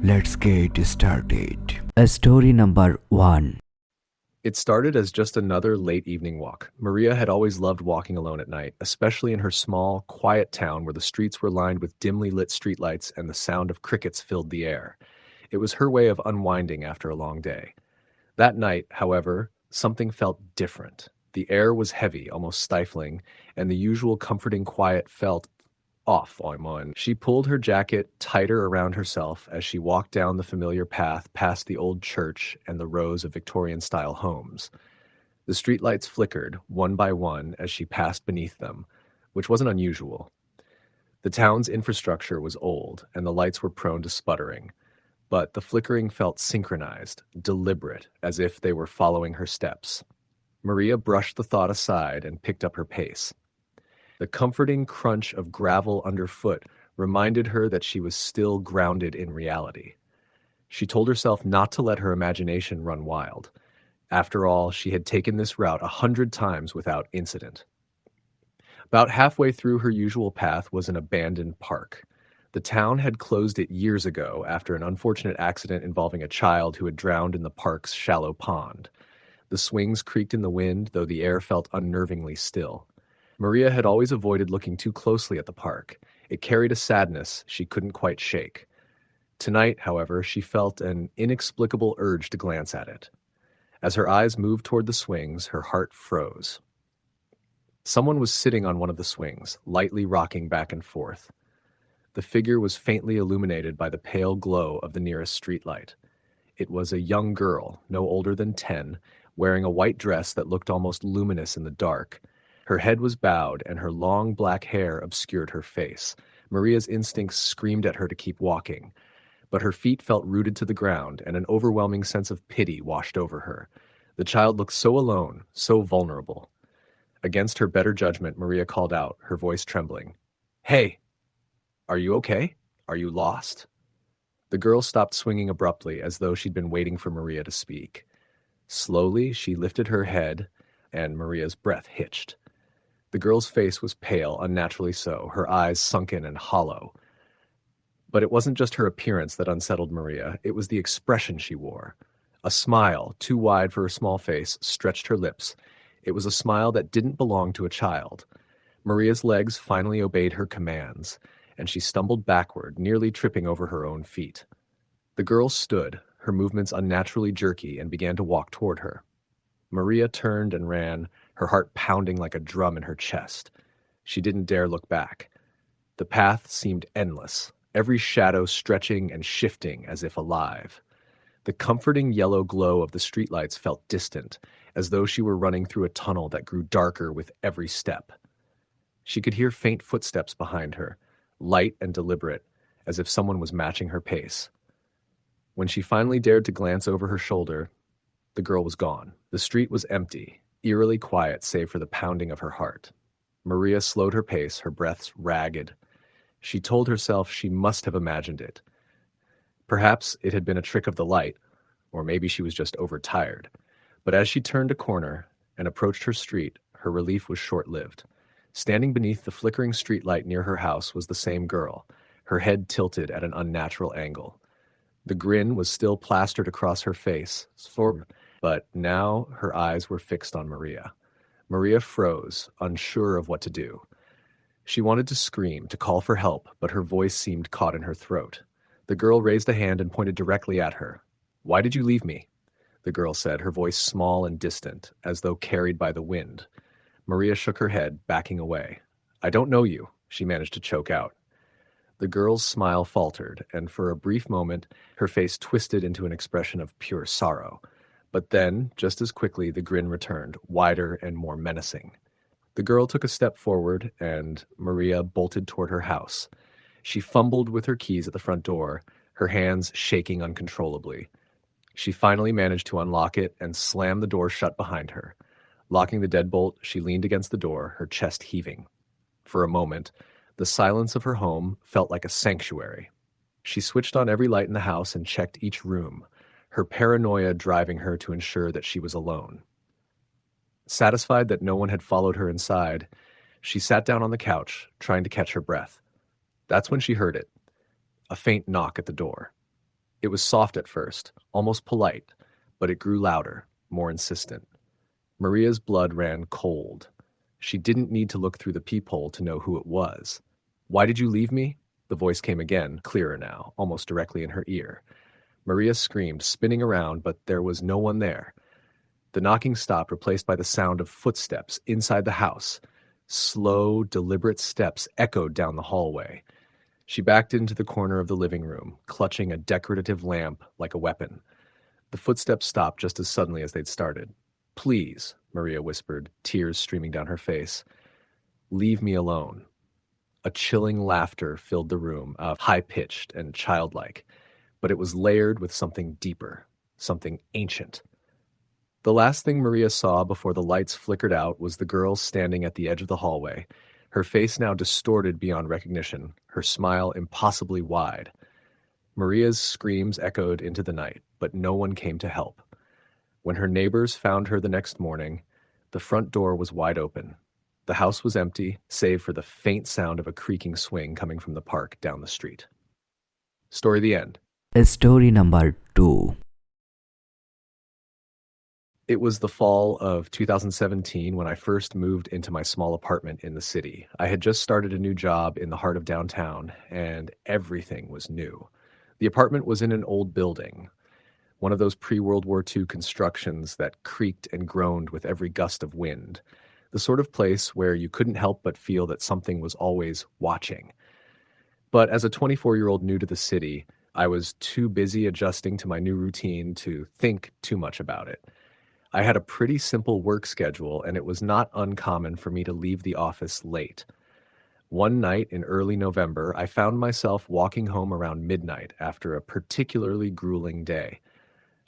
Let's get started. Story number 1. It started as just another late evening walk. Maria had always loved walking alone at night, especially in her small, quiet town where the streets were lined with dimly lit streetlights and the sound of crickets filled the air. It was her way of unwinding after a long day. That night, however, something felt different. The air was heavy, almost stifling, and the usual comforting quiet felt off, Oimon. She pulled her jacket tighter around herself as she walked down the familiar path past the old church and the rows of Victorian-style homes. The streetlights flickered, one by one, as she passed beneath them, which wasn't unusual. The town's infrastructure was old, and the lights were prone to sputtering, but the flickering felt synchronized, deliberate, as if they were following her steps. Maria brushed the thought aside and picked up her pace. The comforting crunch of gravel underfoot reminded her that she was still grounded in reality. She told herself not to let her imagination run wild. After all, she had taken this route 100 times without incident. About halfway through her usual path was an abandoned park. The town had closed it years ago after an unfortunate accident involving a child who had drowned in the park's shallow pond. The swings creaked in the wind, though the air felt unnervingly still. Maria had always avoided looking too closely at the park. It carried a sadness she couldn't quite shake. Tonight, however, she felt an inexplicable urge to glance at it. As her eyes moved toward the swings, her heart froze. Someone was sitting on one of the swings, lightly rocking back and forth. The figure was faintly illuminated by the pale glow of the nearest streetlight. It was a young girl, no older than 10, wearing a white dress that looked almost luminous in the dark. Her head was bowed, and her long black hair obscured her face. Maria's instincts screamed at her to keep walking, but her feet felt rooted to the ground, and an overwhelming sense of pity washed over her. The child looked so alone, so vulnerable. Against her better judgment, Maria called out, her voice trembling. "Hey! Are you okay? Are you lost?" The girl stopped swinging abruptly, as though she'd been waiting for Maria to speak. Slowly, she lifted her head, and Maria's breath hitched. The girl's face was pale, unnaturally so, her eyes sunken and hollow. But it wasn't just her appearance that unsettled Maria, it was the expression she wore. A smile, too wide for her small face, stretched her lips. It was a smile that didn't belong to a child. Maria's legs finally obeyed her commands, and she stumbled backward, nearly tripping over her own feet. The girl stood, her movements unnaturally jerky, and began to walk toward her. Maria turned and ran, her heart pounding like a drum in her chest. She didn't dare look back. The path seemed endless, every shadow stretching and shifting as if alive. The comforting yellow glow of the streetlights felt distant, as though she were running through a tunnel that grew darker with every step. She could hear faint footsteps behind her, light and deliberate, as if someone was matching her pace. When she finally dared to glance over her shoulder, the girl was gone. The street was empty, eerily quiet save for the pounding of her heart. Maria slowed her pace, her breaths ragged. She told herself she must have imagined it. Perhaps it had been a trick of the light, or maybe she was just overtired. But as she turned a corner and approached her street, her relief was short-lived. Standing beneath the flickering streetlight near her house was the same girl, her head tilted at an unnatural angle. The grin was still plastered across her face, but now her eyes were fixed on Maria. Maria froze, unsure of what to do. She wanted to scream, to call for help, but her voice seemed caught in her throat. The girl raised a hand and pointed directly at her. "Why did you leave me?" the girl said, her voice small and distant, as though carried by the wind. Maria shook her head, backing away. "I don't know you," she managed to choke out. The girl's smile faltered, and for a brief moment, her face twisted into an expression of pure sorrow. But then, just as quickly, the grin returned, wider and more menacing. The girl took a step forward, and Maria bolted toward her house. She fumbled with her keys at the front door, her hands shaking uncontrollably. She finally managed to unlock it and slam the door shut behind her. Locking the deadbolt, she leaned against the door, her chest heaving. For a moment, the silence of her home felt like a sanctuary. She switched on every light in the house and checked each room, her paranoia driving her to ensure that she was alone. Satisfied that no one had followed her inside, she sat down on the couch, trying to catch her breath. That's when she heard it, a faint knock at the door. It was soft at first, almost polite, but it grew louder, more insistent. Maria's blood ran cold. She didn't need to look through the peephole to know who it was. "Why did you leave me?" The voice came again, clearer now, almost directly in her ear. Maria screamed, spinning around, but there was no one there. The knocking stopped, replaced by the sound of footsteps inside the house. Slow, deliberate steps echoed down the hallway. She backed into the corner of the living room, clutching a decorative lamp like a weapon. The footsteps stopped just as suddenly as they'd started. "Please," Maria whispered, tears streaming down her face. "Leave me alone." A chilling laughter filled the room, high-pitched and childlike, but it was layered with something deeper, something ancient. The last thing Maria saw before the lights flickered out was the girl standing at the edge of the hallway, her face now distorted beyond recognition, her smile impossibly wide. Maria's screams echoed into the night, but no one came to help. When her neighbors found her the next morning, the front door was wide open. The house was empty, save for the faint sound of a creaking swing coming from the park down the street. Story the end. Story number 2. It was the fall of 2017 when I first moved into my small apartment in the city. I had just started a new job in the heart of downtown, and everything was new. The apartment was in an old building, one of those pre-World War II constructions that creaked and groaned with every gust of wind, the sort of place where you couldn't help but feel that something was always watching. But as a 24-year-old new to the city, I was too busy adjusting to my new routine to think too much about it. I had a pretty simple work schedule, and it was not uncommon for me to leave the office late. One night in early November, I found myself walking home around midnight after a particularly grueling day.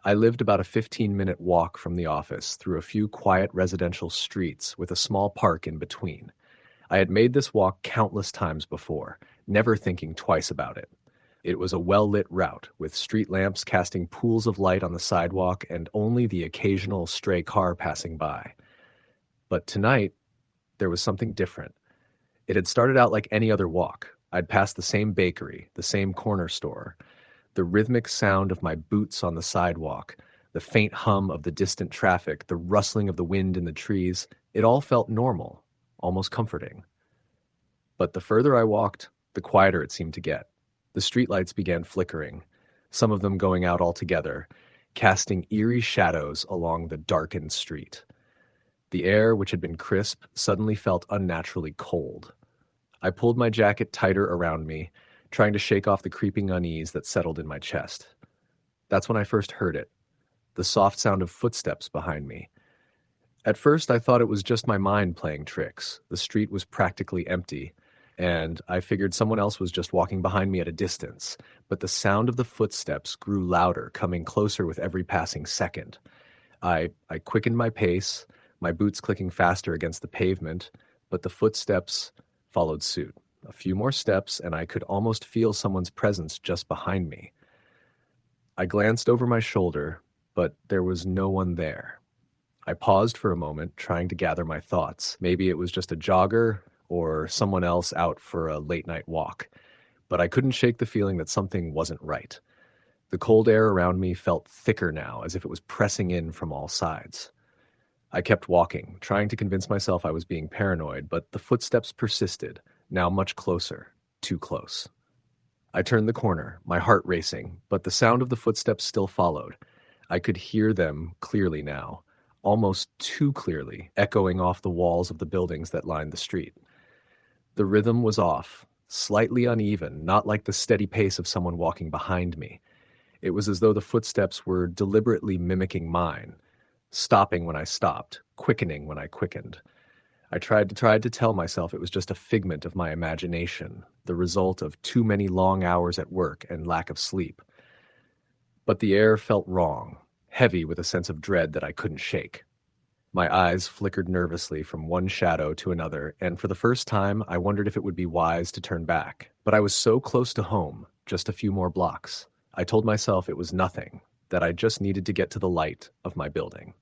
I lived about a 15-minute walk from the office through a few quiet residential streets with a small park in between. I had made this walk countless times before, never thinking twice about it. It was a well-lit route, with street lamps casting pools of light on the sidewalk and only the occasional stray car passing by. But tonight, there was something different. It had started out like any other walk. I'd passed the same bakery, the same corner store. The rhythmic sound of my boots on the sidewalk, the faint hum of the distant traffic, the rustling of the wind in the trees, it all felt normal, almost comforting. But the further I walked, the quieter it seemed to get. The streetlights began flickering, some of them going out altogether, casting eerie shadows along the darkened street. The air, which had been crisp, suddenly felt unnaturally cold. I pulled my jacket tighter around me, trying to shake off the creeping unease that settled in my chest. That's when I first heard it, the soft sound of footsteps behind me. At first, I thought it was just my mind playing tricks. The street was practically empty, and I figured someone else was just walking behind me at a distance, but the sound of the footsteps grew louder, coming closer with every passing second. I quickened my pace, my boots clicking faster against the pavement, but the footsteps followed suit. A few more steps, and I could almost feel someone's presence just behind me. I glanced over my shoulder, but there was no one there. I paused for a moment, trying to gather my thoughts. Maybe it was just a jogger, or someone else out for a late-night walk. But I couldn't shake the feeling that something wasn't right. The cold air around me felt thicker now, as if it was pressing in from all sides. I kept walking, trying to convince myself I was being paranoid, but the footsteps persisted, now much closer, too close. I turned the corner, my heart racing, but the sound of the footsteps still followed. I could hear them clearly now, almost too clearly, echoing off the walls of the buildings that lined the street. The rhythm was off, slightly uneven, not like the steady pace of someone walking behind me. It was as though the footsteps were deliberately mimicking mine, stopping when I stopped, quickening when I quickened. I tried to tell myself it was just a figment of my imagination, the result of too many long hours at work and lack of sleep. But the air felt wrong, heavy with a sense of dread that I couldn't shake. My eyes flickered nervously from one shadow to another, and for the first time, I wondered if it would be wise to turn back. But I was so close to home, just a few more blocks. I told myself it was nothing, that I just needed to get to the light of my building.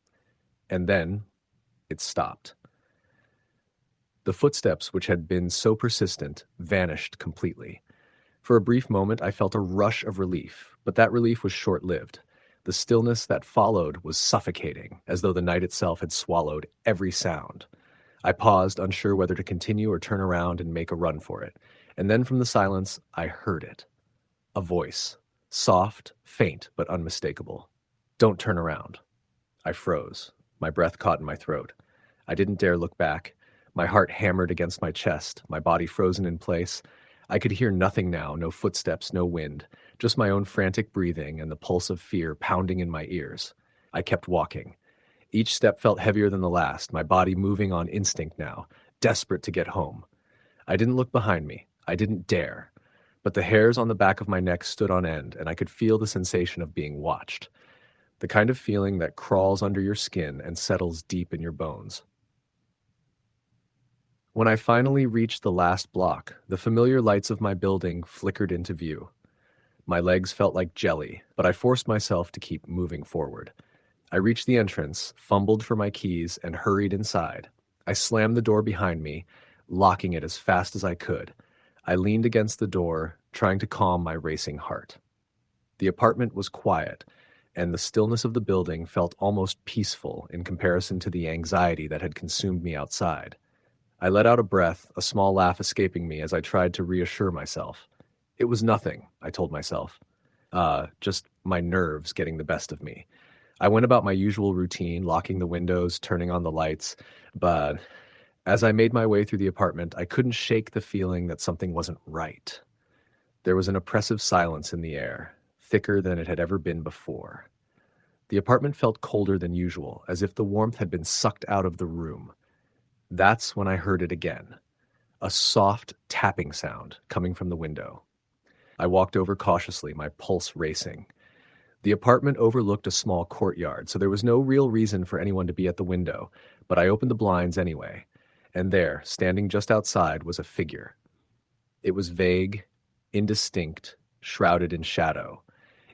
And then, it stopped. The footsteps, which had been so persistent, vanished completely. For a brief moment, I felt a rush of relief, but that relief was short-lived. The stillness that followed was suffocating, as though the night itself had swallowed every sound. I paused, unsure whether to continue or turn around and make a run for it. And then from the silence, I heard it. A voice. Soft, faint, but unmistakable. "Don't turn around." I froze. My breath caught in my throat. I didn't dare look back. My heart hammered against my chest, my body frozen in place. I could hear nothing now, no footsteps, no wind, just my own frantic breathing and the pulse of fear pounding in my ears. I kept walking. Each step felt heavier than the last, my body moving on instinct now, desperate to get home. I didn't look behind me. I didn't dare. But the hairs on the back of my neck stood on end, and I could feel the sensation of being watched. The kind of feeling that crawls under your skin and settles deep in your bones. When I finally reached the last block, the familiar lights of my building flickered into view. My legs felt like jelly, but I forced myself to keep moving forward. I reached the entrance, fumbled for my keys, and hurried inside. I slammed the door behind me, locking it as fast as I could. I leaned against the door, trying to calm my racing heart. The apartment was quiet, and the stillness of the building felt almost peaceful in comparison to the anxiety that had consumed me outside. I let out a breath, a small laugh escaping me as I tried to reassure myself. It was nothing, I told myself. Just my nerves getting the best of me. I went about my usual routine, locking the windows, turning on the lights, but as I made my way through the apartment, I couldn't shake the feeling that something wasn't right. There was an oppressive silence in the air, thicker than it had ever been before. The apartment felt colder than usual, as if the warmth had been sucked out of the room. That's when I heard it again, a soft tapping sound coming from the window. I walked over cautiously, my pulse racing. The apartment overlooked a small courtyard, so there was no real reason for anyone to be at the window, but I opened the blinds anyway, and there, standing just outside, was a figure. It was vague, indistinct, shrouded in shadow.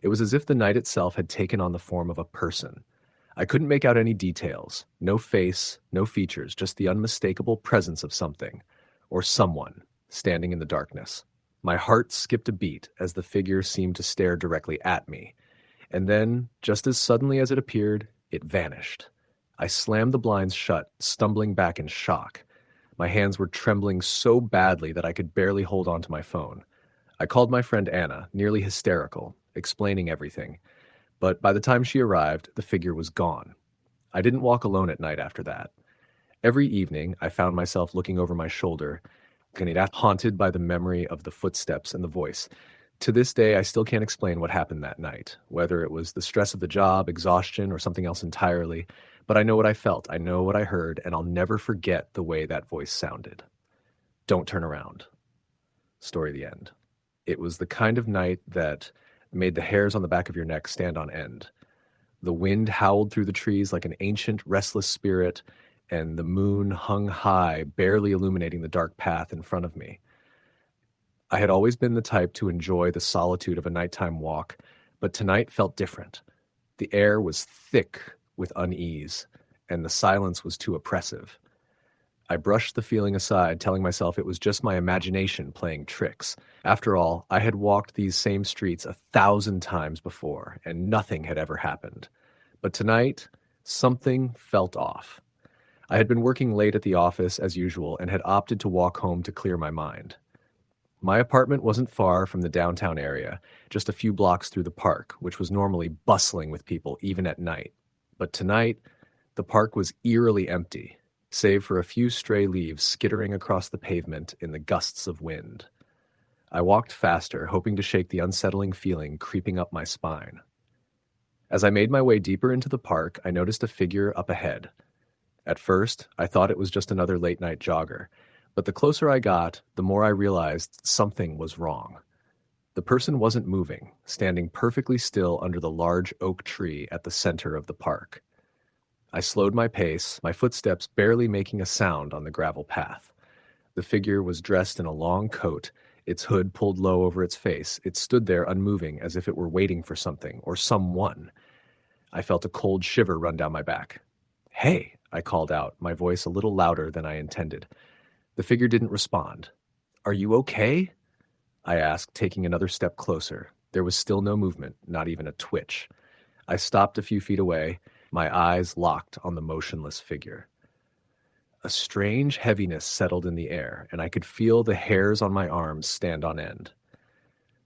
It was as if the night itself had taken on the form of a person. I couldn't make out any details, no face, no features, just the unmistakable presence of something, or someone, standing in the darkness. My heart skipped a beat as the figure seemed to stare directly at me. And then, just as suddenly as it appeared, it vanished. I slammed the blinds shut, stumbling back in shock. My hands were trembling so badly that I could barely hold on to my phone. I called my friend Anna, nearly hysterical, explaining everything. But by the time she arrived, the figure was gone. I didn't walk alone at night after that. Every evening, I found myself looking over my shoulder, haunted by the memory of the footsteps and the voice. To this day, I still can't explain what happened that night, whether it was the stress of the job, exhaustion, or something else entirely. But I know what I felt, I know what I heard, and I'll never forget the way that voice sounded. Don't turn around. Story the end. It was the kind of night that made the hairs on the back of your neck stand on end. The wind howled through the trees like an ancient, restless spirit, and the moon hung high, barely illuminating the dark path in front of me. I had always been the type to enjoy the solitude of a nighttime walk, but tonight felt different. The air was thick with unease, and the silence was too oppressive. I brushed the feeling aside, telling myself it was just my imagination playing tricks. After all, I had walked these same streets 1,000 times before, and nothing had ever happened. But tonight, something felt off. I had been working late at the office, as usual, and had opted to walk home to clear my mind. My apartment wasn't far from the downtown area, just a few blocks through the park, which was normally bustling with people even at night. But tonight, the park was eerily empty, save for a few stray leaves skittering across the pavement in the gusts of wind. I walked faster, hoping to shake the unsettling feeling creeping up my spine. As I made my way deeper into the park, I noticed a figure up ahead. At first, I thought it was just another late-night jogger, but the closer I got, the more I realized something was wrong. The person wasn't moving, standing perfectly still under the large oak tree at the center of the park. I slowed my pace, my footsteps barely making a sound on the gravel path. The figure was dressed in a long coat, its hood pulled low over its face. It stood there unmoving, as if it were waiting for something or someone. I felt a cold shiver run down my back. "Hey," I called out, my voice a little louder than I intended. The figure didn't respond. "Are you okay?" I asked, taking another step closer. There was still no movement, not even a twitch. I stopped a few feet away, my eyes locked on the motionless figure. A strange heaviness settled in the air, and I could feel the hairs on my arms stand on end.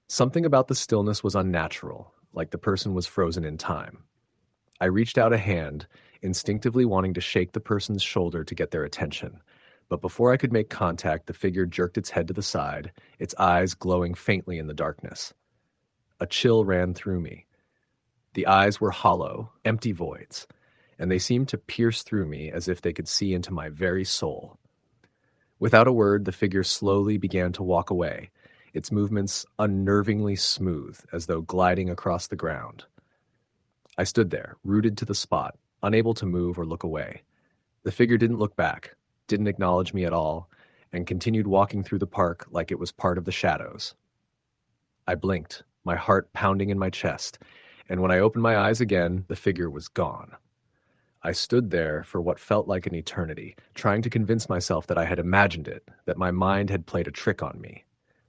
Something about the stillness was unnatural, like the person was frozen in time. I reached out a hand, instinctively wanting to shake the person's shoulder to get their attention. But before I could make contact, the figure jerked its head to the side, its eyes glowing faintly in the darkness. A chill ran through me. The eyes were hollow, empty voids, and they seemed to pierce through me as if they could see into my very soul. Without a word, the figure slowly began to walk away, its movements unnervingly smooth, as though gliding across the ground. I stood there, rooted to the spot, unable to move or look away. The figure didn't look back, didn't acknowledge me at all, and continued walking through the park like it was part of the shadows. I blinked, my heart pounding in my chest, and when I opened my eyes again, the figure was gone. I stood there for what felt like an eternity, trying to convince myself that I had imagined it, that my mind had played a trick on me.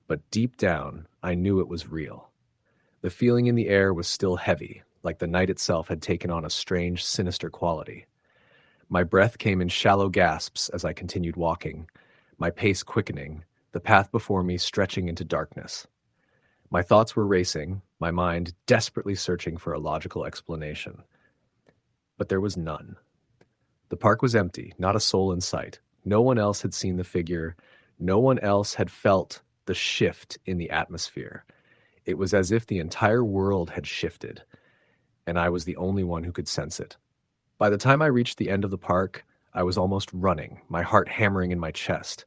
But deep down, I knew it was real. The feeling in the air was still heavy, like the night itself had taken on a strange, sinister quality. My breath came in shallow gasps as I continued walking, my pace quickening, the path before me stretching into darkness. My thoughts were racing, my mind desperately searching for a logical explanation. But there was none. The park was empty, not a soul in sight. No one else had seen the figure. No one else had felt the shift in the atmosphere. It was as if the entire world had shifted, and I was the only one who could sense it. By the time I reached the end of the park, I was almost running, my heart hammering in my chest.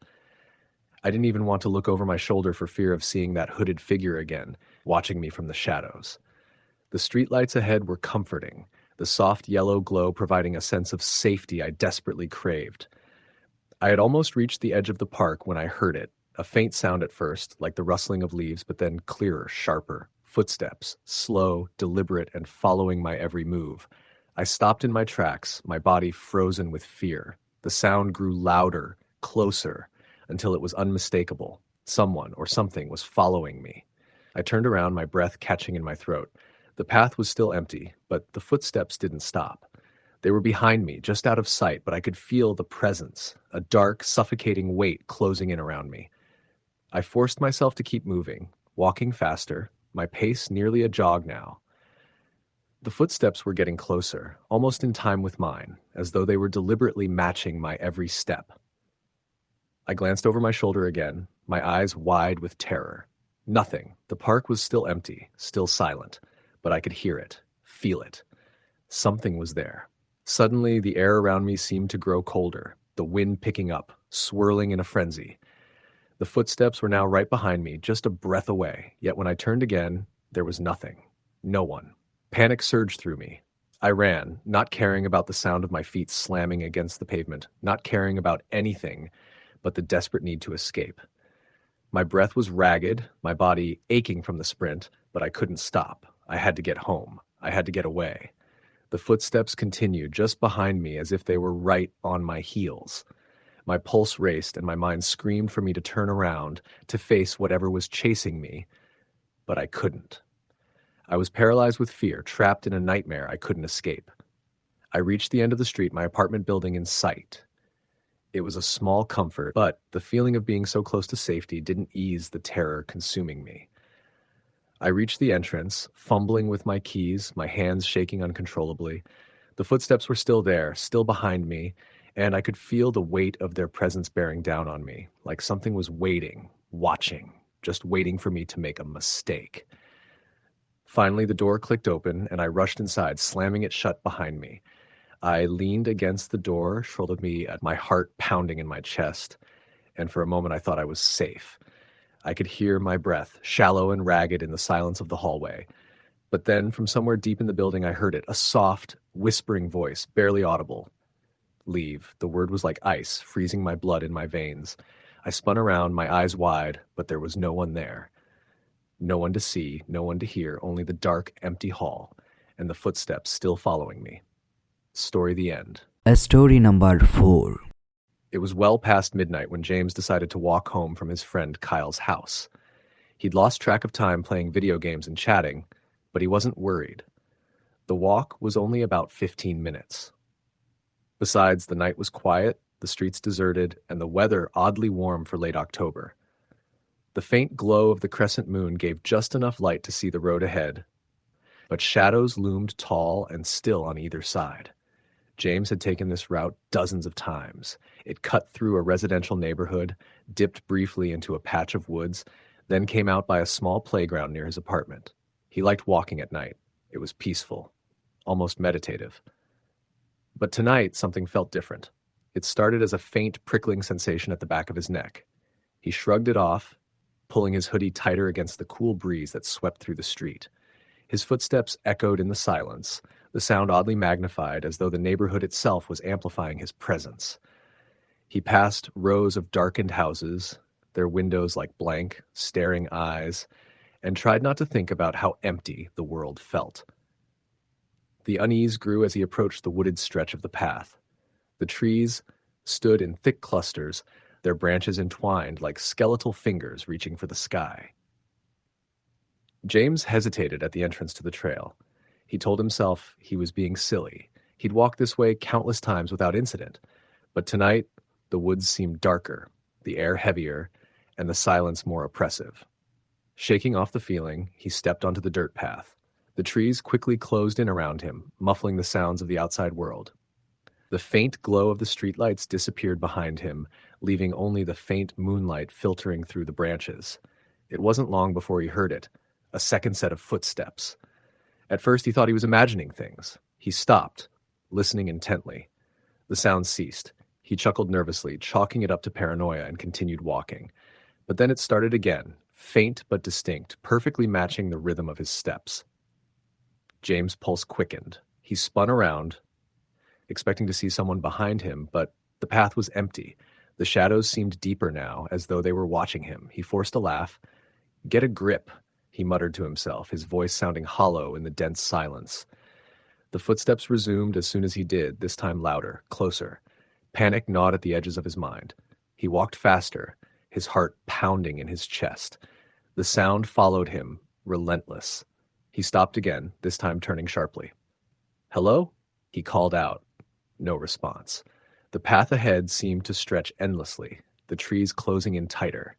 I didn't even want to look over my shoulder for fear of seeing that hooded figure again, watching me from the shadows. The streetlights ahead were comforting, the soft yellow glow providing a sense of safety I desperately craved. I had almost reached the edge of the park when I heard it, a faint sound at first, like the rustling of leaves, but then clearer, sharper, footsteps, slow, deliberate, and following my every move. I stopped in my tracks, my body frozen with fear. The sound grew louder, closer, until it was unmistakable. Someone or something was following me. I turned around, my breath catching in my throat. The path was still empty, but the footsteps didn't stop. They were behind me, just out of sight, but I could feel the presence, a dark, suffocating weight closing in around me. I forced myself to keep moving, walking faster, my pace nearly a jog now. The footsteps were getting closer, almost in time with mine, as though they were deliberately matching my every step. I glanced over my shoulder again, my eyes wide with terror. Nothing. The park was still empty, still silent, but I could hear it, feel it. Something was there. Suddenly, the air around me seemed to grow colder, the wind picking up, swirling in a frenzy. The footsteps were now right behind me, just a breath away, yet when I turned again, there was nothing. No one. Panic surged through me. I ran, not caring about the sound of my feet slamming against the pavement, not caring about anything but the desperate need to escape. My breath was ragged, my body aching from the sprint, but I couldn't stop. I had to get home. I had to get away. The footsteps continued just behind me as if they were right on my heels. My pulse raced and my mind screamed for me to turn around, to face whatever was chasing me, but I couldn't. I was paralyzed with fear, trapped in a nightmare I couldn't escape. I reached the end of the street, my apartment building in sight. It was a small comfort, but the feeling of being so close to safety didn't ease the terror consuming me. I reached the entrance, fumbling with my keys, my hands shaking uncontrollably. The footsteps were still there, still behind me, and I could feel the weight of their presence bearing down on me, like something was waiting, watching, just waiting for me to make a mistake. Finally, the door clicked open, and I rushed inside, slamming it shut behind me. I leaned against the door, shouldered me at my heart pounding in my chest, and for a moment I thought I was safe. I could hear my breath, shallow and ragged in the silence of the hallway. But then, from somewhere deep in the building, I heard it, a soft, whispering voice, barely audible. Leave. The word was like ice, freezing my blood in my veins. I spun around, my eyes wide, but there was no one there. No one to see, no one to hear, only the dark, empty hall, and the footsteps still following me. Story the end. Story number 4. It was well past midnight when James decided to walk home from his friend Kyle's house. He'd lost track of time playing video games and chatting, but he wasn't worried. The walk was only about 15 minutes. Besides, the night was quiet, the streets deserted, and the weather oddly warm for late October. The faint glow of the crescent moon gave just enough light to see the road ahead, but shadows loomed tall and still on either side. James had taken this route dozens of times. It cut through a residential neighborhood, dipped briefly into a patch of woods, then came out by a small playground near his apartment. He liked walking at night. It was peaceful, almost meditative. But tonight, something felt different. It started as a faint, prickling sensation at the back of his neck. He shrugged it off, pulling his hoodie tighter against the cool breeze that swept through the street. His footsteps echoed in the silence, the sound oddly magnified as though the neighborhood itself was amplifying his presence. He passed rows of darkened houses, their windows like blank, staring eyes, and tried not to think about how empty the world felt. The unease grew as he approached the wooded stretch of the path. The trees stood in thick clusters, their branches entwined like skeletal fingers reaching for the sky. James hesitated at the entrance to the trail. He told himself he was being silly. He'd walked this way countless times without incident. But tonight, the woods seemed darker, the air heavier, and the silence more oppressive. Shaking off the feeling, he stepped onto the dirt path. The trees quickly closed in around him, muffling the sounds of the outside world. The faint glow of the streetlights disappeared behind him, leaving only the faint moonlight filtering through the branches. It wasn't long before he heard it, a second set of footsteps. At first he thought he was imagining things. He stopped, listening intently. The sound ceased. He chuckled nervously, chalking it up to paranoia, and continued walking. But then it started again, faint but distinct, perfectly matching the rhythm of his steps. James' pulse quickened. He spun around, expecting to see someone behind him, but the path was empty. The shadows seemed deeper now, as though they were watching him. He forced a laugh. "Get a grip," he muttered to himself, his voice sounding hollow in the dense silence. The footsteps resumed as soon as he did, this time louder, closer. Panic gnawed at the edges of his mind. He walked faster, his heart pounding in his chest. The sound followed him, relentless. He stopped again, this time turning sharply. "Hello?" he called out. No response. The path ahead seemed to stretch endlessly, the trees closing in tighter.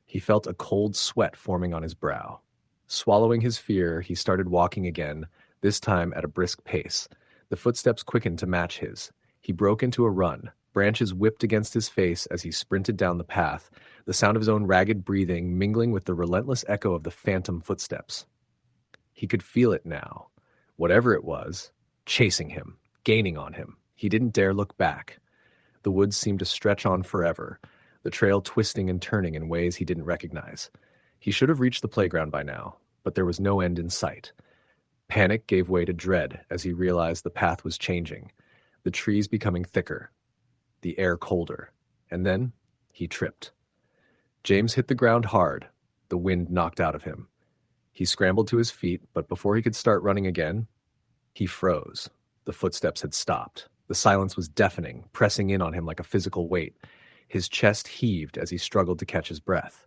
He felt a cold sweat forming on his brow. Swallowing his fear, he started walking again, this time at a brisk pace. The footsteps quickened to match his. He broke into a run. Branches whipped against his face as he sprinted down the path, the sound of his own ragged breathing mingling with the relentless echo of the phantom footsteps. He could feel it now. Whatever it was, chasing him, gaining on him. He didn't dare look back. The woods seemed to stretch on forever, the trail twisting and turning in ways he didn't recognize. He should have reached the playground by now, but there was no end in sight. Panic gave way to dread as he realized the path was changing, the trees becoming thicker, the air colder, and then he tripped. James hit the ground hard, the wind knocked out of him. He scrambled to his feet, but before he could start running again, he froze. The footsteps had stopped. The silence was deafening, pressing in on him like a physical weight. His chest heaved as he struggled to catch his breath.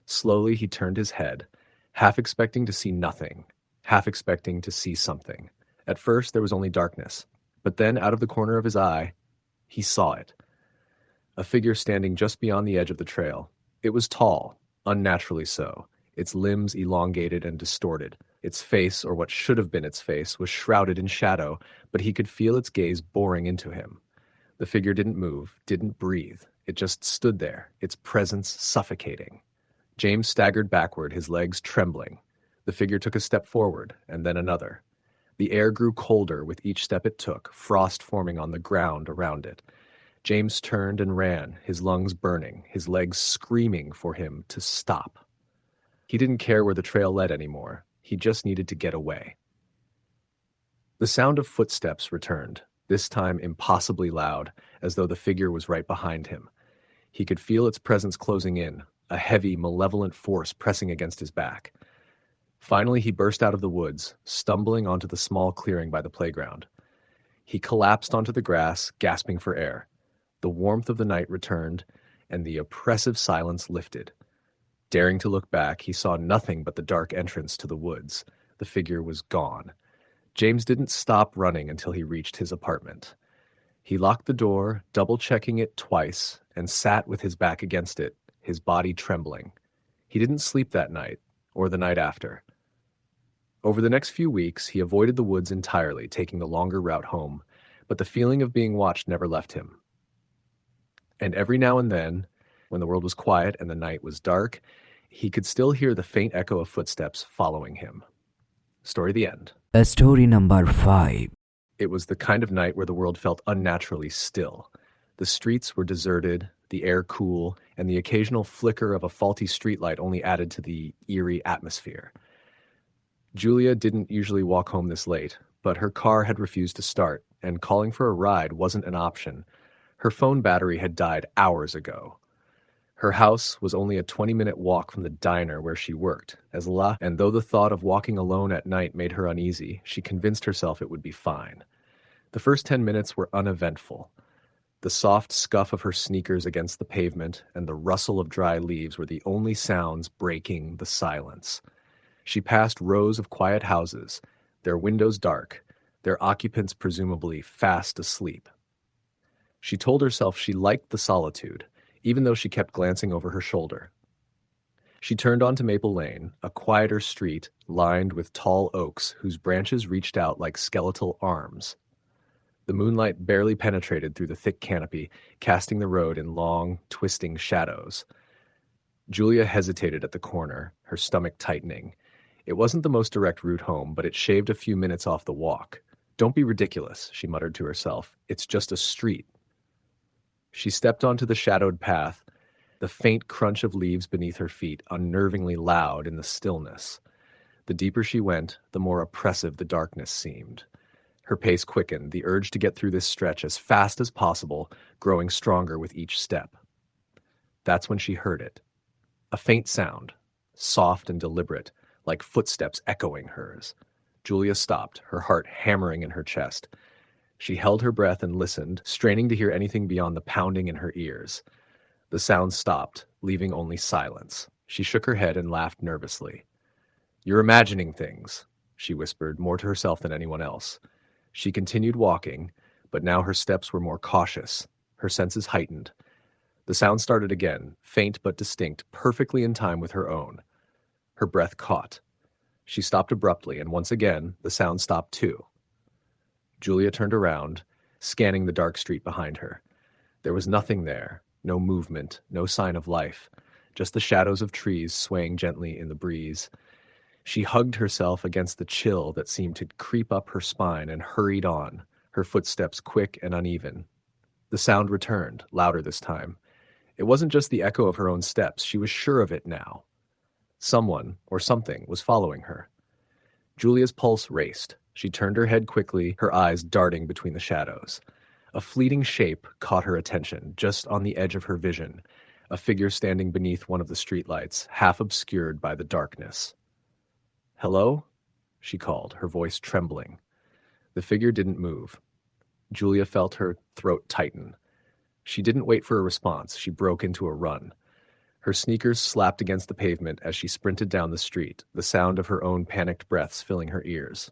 Slowly he turned his head, half expecting to see nothing, half expecting to see something. At first there was only darkness, but then out of the corner of his eye, he saw it. A figure standing just beyond the edge of the trail. It was tall, unnaturally so, its limbs elongated and distorted. Its face, or what should have been its face, was shrouded in shadow, but he could feel its gaze boring into him. The figure didn't move, didn't breathe. It just stood there, its presence suffocating. James staggered backward, his legs trembling. The figure took a step forward, and then another. The air grew colder with each step it took, frost forming on the ground around it. James turned and ran, his lungs burning, his legs screaming for him to stop. He didn't care where the trail led anymore. He just needed to get away. The sound of footsteps returned, this time impossibly loud, as though the figure was right behind him. He could feel its presence closing in, a heavy, malevolent force pressing against his back. Finally, he burst out of the woods, stumbling onto the small clearing by the playground. He collapsed onto the grass, gasping for air. The warmth of the night returned, and the oppressive silence lifted. Daring to look back, he saw nothing but the dark entrance to the woods. The figure was gone. James didn't stop running until he reached his apartment. He locked the door, double-checking it twice, and sat with his back against it, his body trembling. He didn't sleep that night, or the night after. Over the next few weeks, he avoided the woods entirely, taking the longer route home, but the feeling of being watched never left him. And every now and then, when the world was quiet and the night was dark, he could still hear the faint echo of footsteps following him. Story the end. Story number 5. It was the kind of night where the world felt unnaturally still. The streets were deserted, the air cool, and the occasional flicker of a faulty streetlight only added to the eerie atmosphere. Julia didn't usually walk home this late, but her car had refused to start, and calling for a ride wasn't an option. Her phone battery had died hours ago. Her house was only a 20-minute walk from the diner where she worked, and though the thought of walking alone at night made her uneasy, she convinced herself it would be fine. The first 10 minutes were uneventful. The soft scuff of her sneakers against the pavement and the rustle of dry leaves were the only sounds breaking the silence. She passed rows of quiet houses, their windows dark, their occupants presumably fast asleep. She told herself she liked the solitude, even though she kept glancing over her shoulder. She turned onto Maple Lane, a quieter street lined with tall oaks whose branches reached out like skeletal arms. The moonlight barely penetrated through the thick canopy, casting the road in long, twisting shadows. Julia hesitated at the corner, her stomach tightening. It wasn't the most direct route home, but it shaved a few minutes off the walk. "Don't be ridiculous," she muttered to herself. "It's just a street." She stepped onto the shadowed path, the faint crunch of leaves beneath her feet unnervingly loud in the stillness. The deeper she went, the more oppressive the darkness seemed. Her pace quickened, the urge to get through this stretch as fast as possible, growing stronger with each step. That's when she heard it. A faint sound, soft and deliberate, like footsteps echoing hers. Julia stopped, her heart hammering in her chest. She held her breath and listened, straining to hear anything beyond the pounding in her ears. The sound stopped, leaving only silence. She shook her head and laughed nervously. "You're imagining things," she whispered, more to herself than anyone else. She continued walking, but now her steps were more cautious, her senses heightened. The sound started again, faint but distinct, perfectly in time with her own. Her breath caught. She stopped abruptly, and once again, the sound stopped too. Julia turned around, scanning the dark street behind her. There was nothing there, no movement, no sign of life, just the shadows of trees swaying gently in the breeze. She hugged herself against the chill that seemed to creep up her spine and hurried on, her footsteps quick and uneven. The sound returned, louder this time. It wasn't just the echo of her own steps, she was sure of it now. Someone, or something, was following her. Julia's pulse raced. She turned her head quickly, her eyes darting between the shadows. A fleeting shape caught her attention, just on the edge of her vision, a figure standing beneath one of the streetlights, half obscured by the darkness. "Hello?" she called, her voice trembling. The figure didn't move. Julia felt her throat tighten. She didn't wait for a response. She broke into a run. Her sneakers slapped against the pavement as she sprinted down the street, the sound of her own panicked breaths filling her ears.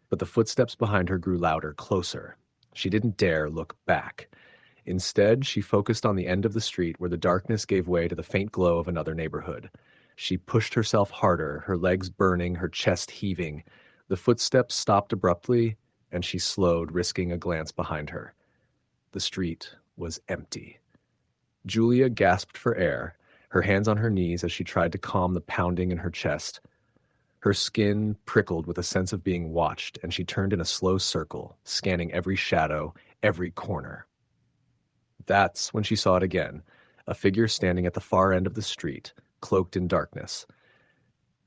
But the footsteps behind her grew louder, closer. She didn't dare look back. Instead, she focused on the end of the street where the darkness gave way to the faint glow of another neighborhood. She pushed herself harder, her legs burning, her chest heaving. The footsteps stopped abruptly, and she slowed, risking a glance behind her. The street was empty. Julia gasped for air, her hands on her knees as she tried to calm the pounding in her chest. Her skin prickled with a sense of being watched, and she turned in a slow circle, scanning every shadow, every corner. That's when she saw it again, a figure standing at the far end of the street, cloaked in darkness.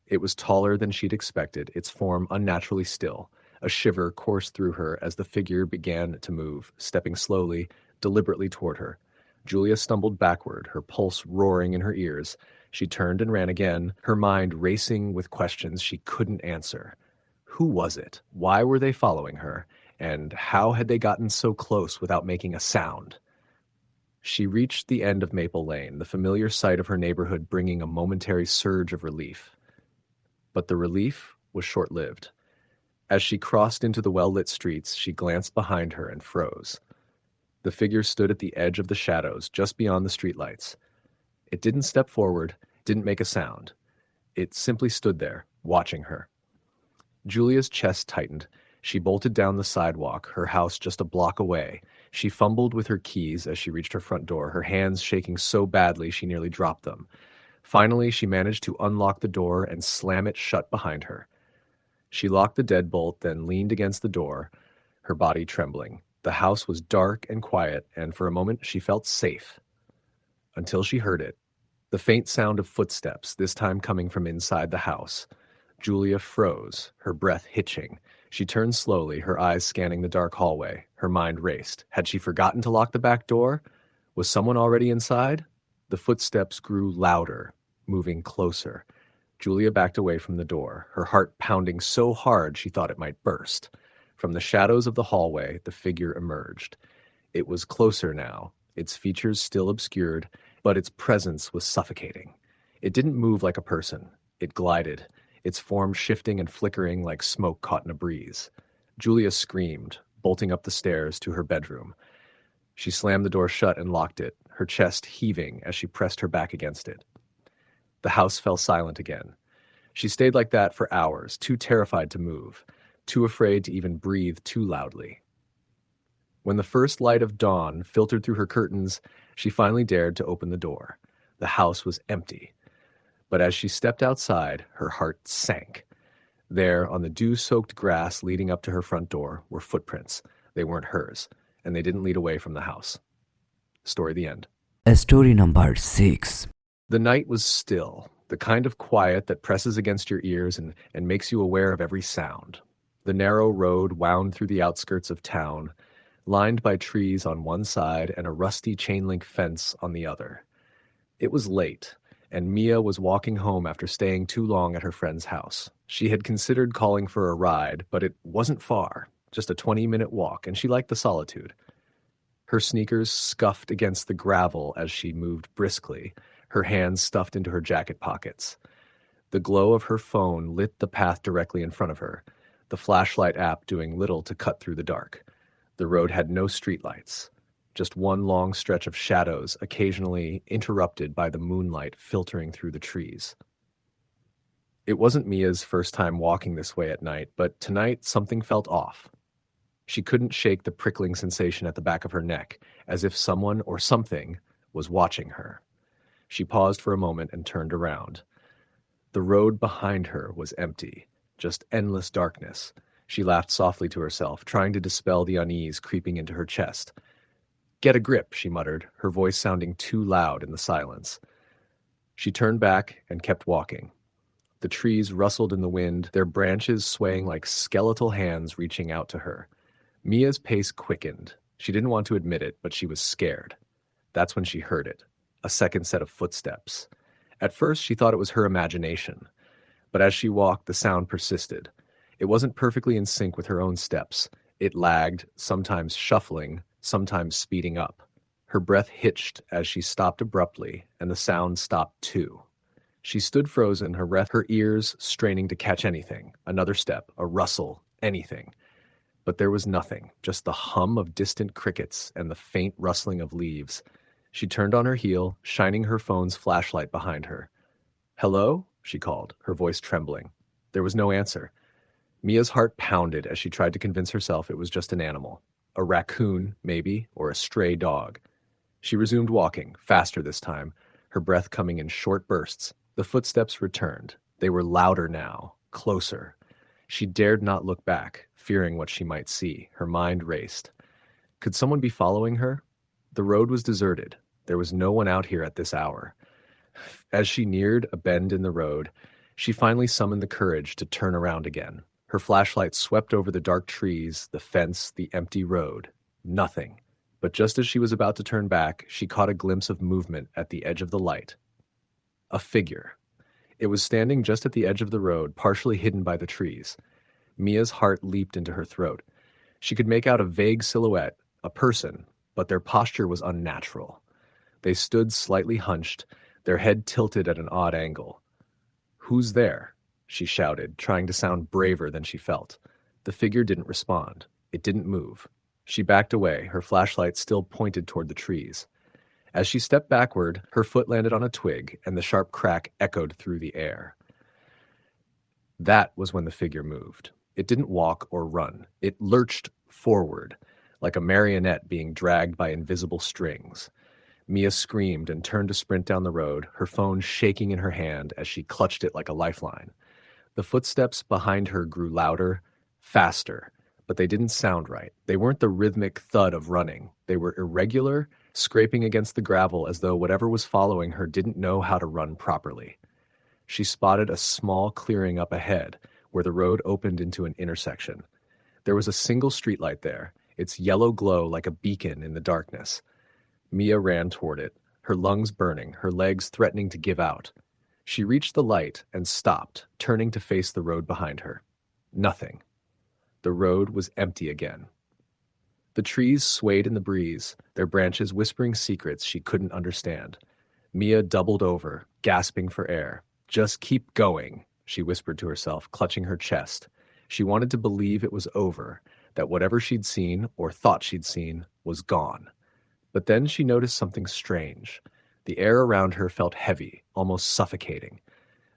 It was taller than she'd expected, its form unnaturally still. A shiver coursed through her as the figure began to move, stepping slowly, deliberately toward her. Julia stumbled backward, her pulse roaring in her ears. She turned and ran again, her mind racing with questions she couldn't answer. Who was it? Why were they following her? And how had they gotten so close without making a sound? She reached the end of Maple Lane, the familiar sight of her neighborhood bringing a momentary surge of relief. But the relief was short-lived. As she crossed into the well-lit streets, she glanced behind her and froze. The figure stood at the edge of the shadows, just beyond the streetlights. It didn't step forward, didn't make a sound. It simply stood there, watching her. Julia's chest tightened. She bolted down the sidewalk, her house just a block away. She fumbled with her keys as she reached her front door, her hands shaking so badly she nearly dropped them. Finally, she managed to unlock the door and slam it shut behind her. She locked the deadbolt, then leaned against the door, her body trembling. The house was dark and quiet, and for a moment she felt safe. Until she heard it. The faint sound of footsteps, this time coming from inside the house. Julia froze, her breath hitching. She turned slowly, her eyes scanning the dark hallway. Her mind raced. Had she forgotten to lock the back door? Was someone already inside? The footsteps grew louder, moving closer. Julia backed away from the door, her heart pounding so hard she thought it might burst. From the shadows of the hallway, the figure emerged. It was closer now, its features still obscured, but its presence was suffocating. It didn't move like a person. It glided, its form shifting and flickering like smoke caught in a breeze. Julia screamed, bolting up the stairs to her bedroom. She slammed the door shut and locked it, her chest heaving as she pressed her back against it. The house fell silent again. She stayed like that for hours, too terrified to move, too afraid to even breathe too loudly. When the first light of dawn filtered through her curtains, she finally dared to open the door. The house was empty. But as she stepped outside, her heart sank. There, on the dew-soaked grass leading up to her front door, were footprints. They weren't hers, and they didn't lead away from the house. Story the end. Story number 6. The night was still, the kind of quiet that presses against your ears and makes you aware of every sound. The narrow road wound through the outskirts of town, lined by trees on one side and a rusty chain-link fence on the other. It was late, and Mia was walking home after staying too long at her friend's house. She had considered calling for a ride, but it wasn't far, just a 20-minute walk, and she liked the solitude. Her sneakers scuffed against the gravel as she moved briskly, her hands stuffed into her jacket pockets. The glow of her phone lit the path directly in front of her, the flashlight app doing little to cut through the dark. The road had no streetlights, just one long stretch of shadows, occasionally interrupted by the moonlight filtering through the trees. It wasn't Mia's first time walking this way at night, but tonight something felt off. She couldn't shake the prickling sensation at the back of her neck, as if someone or something was watching her. She paused for a moment and turned around. The road behind her was empty, just endless darkness. She laughed softly to herself, trying to dispel the unease creeping into her chest. "Get a grip," she muttered, her voice sounding too loud in the silence. She turned back and kept walking. The trees rustled in the wind, their branches swaying like skeletal hands reaching out to her. Mia's pace quickened. She didn't want to admit it, but she was scared. That's when she heard it, a second set of footsteps. At first, she thought it was her imagination. But as she walked, the sound persisted. It wasn't perfectly in sync with her own steps. It lagged, sometimes shuffling, sometimes speeding up. Her breath hitched as she stopped abruptly, and the sound stopped too. She stood frozen, her ears straining to catch anything. Another step, a rustle, anything. But there was nothing, just the hum of distant crickets and the faint rustling of leaves. She turned on her heel, shining her phone's flashlight behind her. "Hello?" she called, her voice trembling. There was no answer. Mia's heart pounded as she tried to convince herself it was just an animal. A raccoon, maybe, or a stray dog. She resumed walking, faster this time, her breath coming in short bursts. The footsteps returned. They were louder now, closer. She dared not look back, fearing what she might see. Her mind raced. Could someone be following her? The road was deserted. There was no one out here at this hour. As she neared a bend in the road, she finally summoned the courage to turn around again. Her flashlight swept over the dark trees, the fence, the empty road. Nothing. But just as she was about to turn back, she caught a glimpse of movement at the edge of the light. A figure. It was standing just at the edge of the road, partially hidden by the trees. Mia's heart leaped into her throat. She could make out a vague silhouette, a person, but their posture was unnatural. They stood slightly hunched, their head tilted at an odd angle. "Who's there?" she shouted, trying to sound braver than she felt. The figure didn't respond. It didn't move. She backed away, her flashlight still pointed toward the trees. As she stepped backward, her foot landed on a twig, and the sharp crack echoed through the air. That was when the figure moved. It didn't walk or run. It lurched forward, like a marionette being dragged by invisible strings. Mia screamed and turned to sprint down the road, her phone shaking in her hand as she clutched it like a lifeline. The footsteps behind her grew louder, faster, but they didn't sound right. They weren't the rhythmic thud of running. They were irregular, scraping against the gravel as though whatever was following her didn't know how to run properly. She spotted a small clearing up ahead, where the road opened into an intersection. There was a single streetlight there, its yellow glow like a beacon in the darkness. Mia ran toward it, her lungs burning, her legs threatening to give out. She reached the light and stopped, turning to face the road behind her. Nothing. The road was empty again. The trees swayed in the breeze, their branches whispering secrets she couldn't understand. Mia doubled over, gasping for air. "Just keep going," she whispered to herself, clutching her chest. She wanted to believe it was over, that whatever she'd seen, or thought she'd seen, was gone. But then she noticed something strange. The air around her felt heavy, almost suffocating.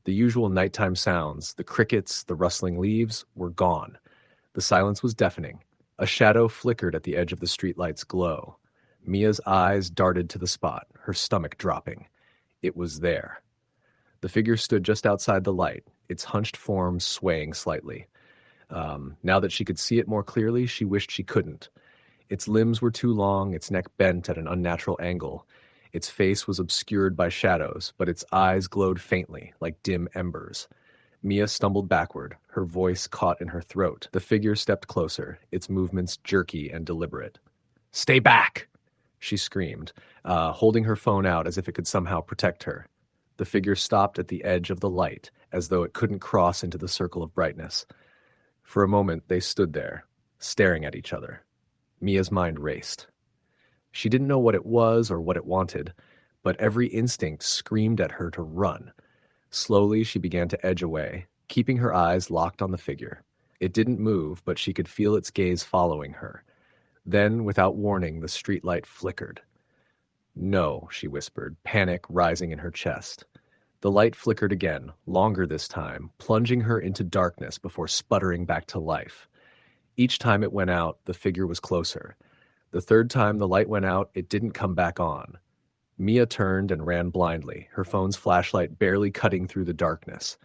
The usual nighttime sounds, the crickets, the rustling leaves, were gone. The silence was deafening. A shadow flickered at the edge of the streetlight's glow. Mia's eyes darted to the spot, her stomach dropping. It was there. The figure stood just outside the light, its hunched form swaying slightly. Now that she could see it more clearly, she wished she couldn't. Its limbs were too long, its neck bent at an unnatural angle. Its face was obscured by shadows, but its eyes glowed faintly, like dim embers. Mia stumbled backward, her voice caught in her throat. The figure stepped closer, its movements jerky and deliberate. "Stay back!" she screamed, holding her phone out as if it could somehow protect her. The figure stopped at the edge of the light, as though it couldn't cross into the circle of brightness. For a moment, they stood there, staring at each other. Mia's mind raced. She didn't know what it was or what it wanted, but every instinct screamed at her to run. Slowly, she began to edge away, keeping her eyes locked on the figure. It didn't move, but she could feel its gaze following her. Then, without warning, the streetlight flickered. "No," she whispered, panic rising in her chest. The light flickered again, longer this time, plunging her into darkness before sputtering back to life. Each time it went out, the figure was closer. The third time the light went out, it didn't come back on. Mia turned and ran blindly, her phone's flashlight barely cutting through the darkness.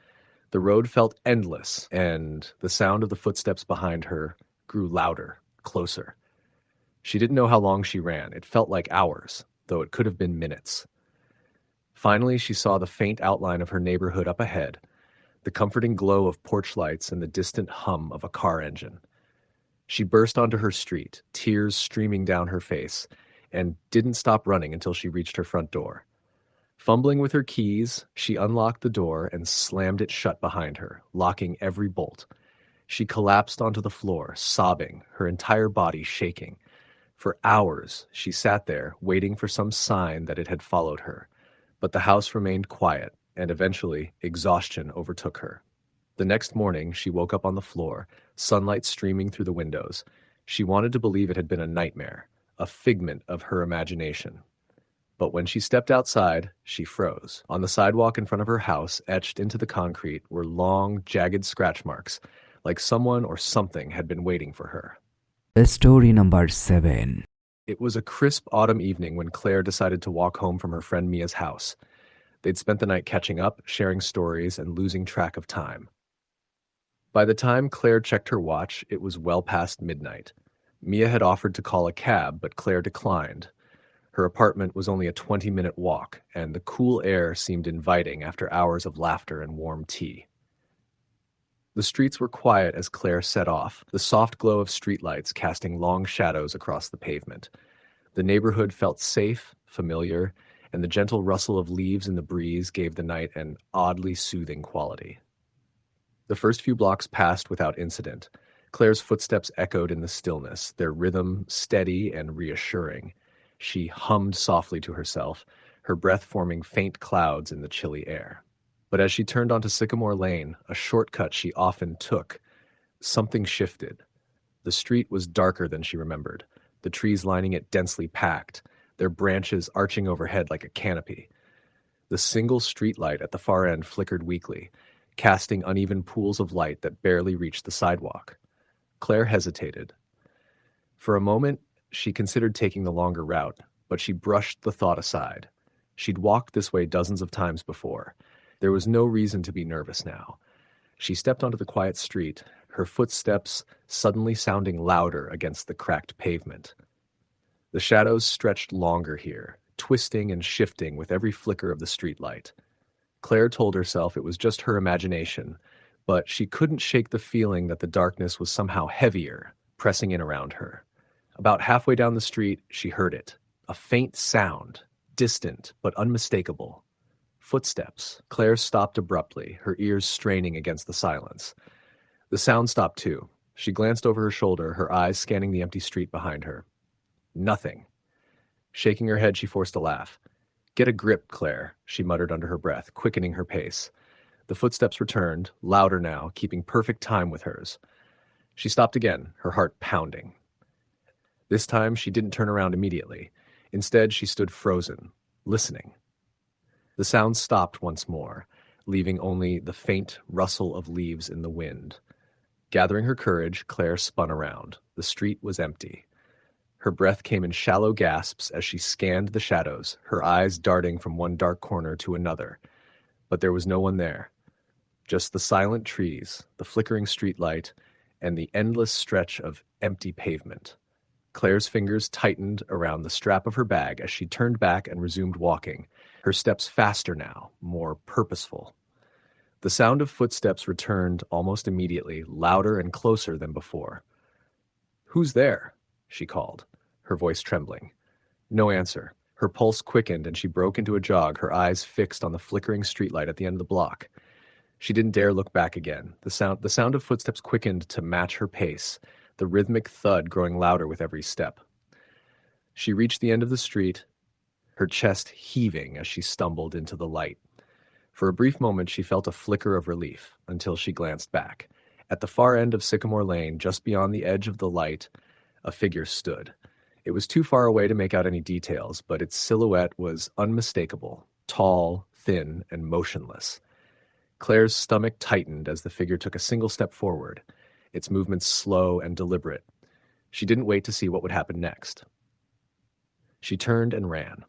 The road felt endless, and the sound of the footsteps behind her grew louder, closer. She didn't know how long she ran. It felt like hours, though it could have been minutes. Finally, she saw the faint outline of her neighborhood up ahead, the comforting glow of porch lights and the distant hum of a car engine. She burst onto her street, tears streaming down her face, and didn't stop running until she reached her front door. Fumbling with her keys, she unlocked the door and slammed it shut behind her, locking every bolt. She collapsed onto the floor, sobbing, her entire body shaking. For hours, she sat there, waiting for some sign that it had followed her. But the house remained quiet, and eventually, exhaustion overtook her. The next morning, she woke up on the floor, sunlight streaming through the windows. She wanted to believe it had been a nightmare, a figment of her imagination. But when she stepped outside, she froze. On the sidewalk in front of her house, etched into the concrete, were long, jagged scratch marks, like someone or something had been waiting for her. Story number 7. It was a crisp autumn evening when Claire decided to walk home from her friend Mia's house. They'd spent the night catching up, sharing stories, and losing track of time. By the time Claire checked her watch, it was well past midnight. Mia had offered to call a cab, but Claire declined. Her apartment was only a 20-minute walk, and the cool air seemed inviting after hours of laughter and warm tea. The streets were quiet as Claire set off, the soft glow of streetlights casting long shadows across the pavement. The neighborhood felt safe, familiar, and the gentle rustle of leaves in the breeze gave the night an oddly soothing quality. The first few blocks passed without incident. Claire's footsteps echoed in the stillness, their rhythm steady and reassuring. She hummed softly to herself, her breath forming faint clouds in the chilly air. But as she turned onto Sycamore Lane, a shortcut she often took, something shifted. The street was darker than she remembered, the trees lining it densely packed, their branches arching overhead like a canopy. The single streetlight at the far end flickered weakly, casting uneven pools of light that barely reached the sidewalk. Claire hesitated. For a moment, she considered taking the longer route, but she brushed the thought aside. She'd walked this way dozens of times before. There was no reason to be nervous now. She stepped onto the quiet street, her footsteps suddenly sounding louder against the cracked pavement. The shadows stretched longer here, twisting and shifting with every flicker of the streetlight. Claire told herself it was just her imagination, but she couldn't shake the feeling that the darkness was somehow heavier, pressing in around her. About halfway down the street, she heard it. A faint sound, distant but unmistakable. Footsteps. Claire stopped abruptly, her ears straining against the silence. The sound stopped too. She glanced over her shoulder, her eyes scanning the empty street behind her. Nothing. Shaking her head, she forced a laugh. "Get a grip, Claire," she muttered under her breath, quickening her pace. The footsteps returned, louder now, keeping perfect time with hers. She stopped again, her heart pounding. This time, she didn't turn around immediately. Instead, she stood frozen, listening. The sound stopped once more, leaving only the faint rustle of leaves in the wind. Gathering her courage, Claire spun around. The street was empty. Her breath came in shallow gasps as she scanned the shadows, her eyes darting from one dark corner to another. But there was no one there. Just the silent trees, the flickering streetlight, and the endless stretch of empty pavement. Claire's fingers tightened around the strap of her bag as she turned back and resumed walking, her steps faster now, more purposeful. The sound of footsteps returned almost immediately, louder and closer than before. "Who's there?" she called, her voice trembling. No answer. Her pulse quickened and she broke into a jog, her eyes fixed on the flickering streetlight at the end of the block. She didn't dare look back again. The sound of footsteps quickened to match her pace, the rhythmic thud growing louder with every step. She reached the end of the street, her chest heaving as she stumbled into the light. For a brief moment, she felt a flicker of relief until she glanced back. At the far end of Sycamore Lane, just beyond the edge of the light, a figure stood. It was too far away to make out any details, but its silhouette was unmistakable, tall, thin, and motionless. Claire's stomach tightened as the figure took a single step forward, its movements slow and deliberate. She didn't wait to see what would happen next. She turned and ran.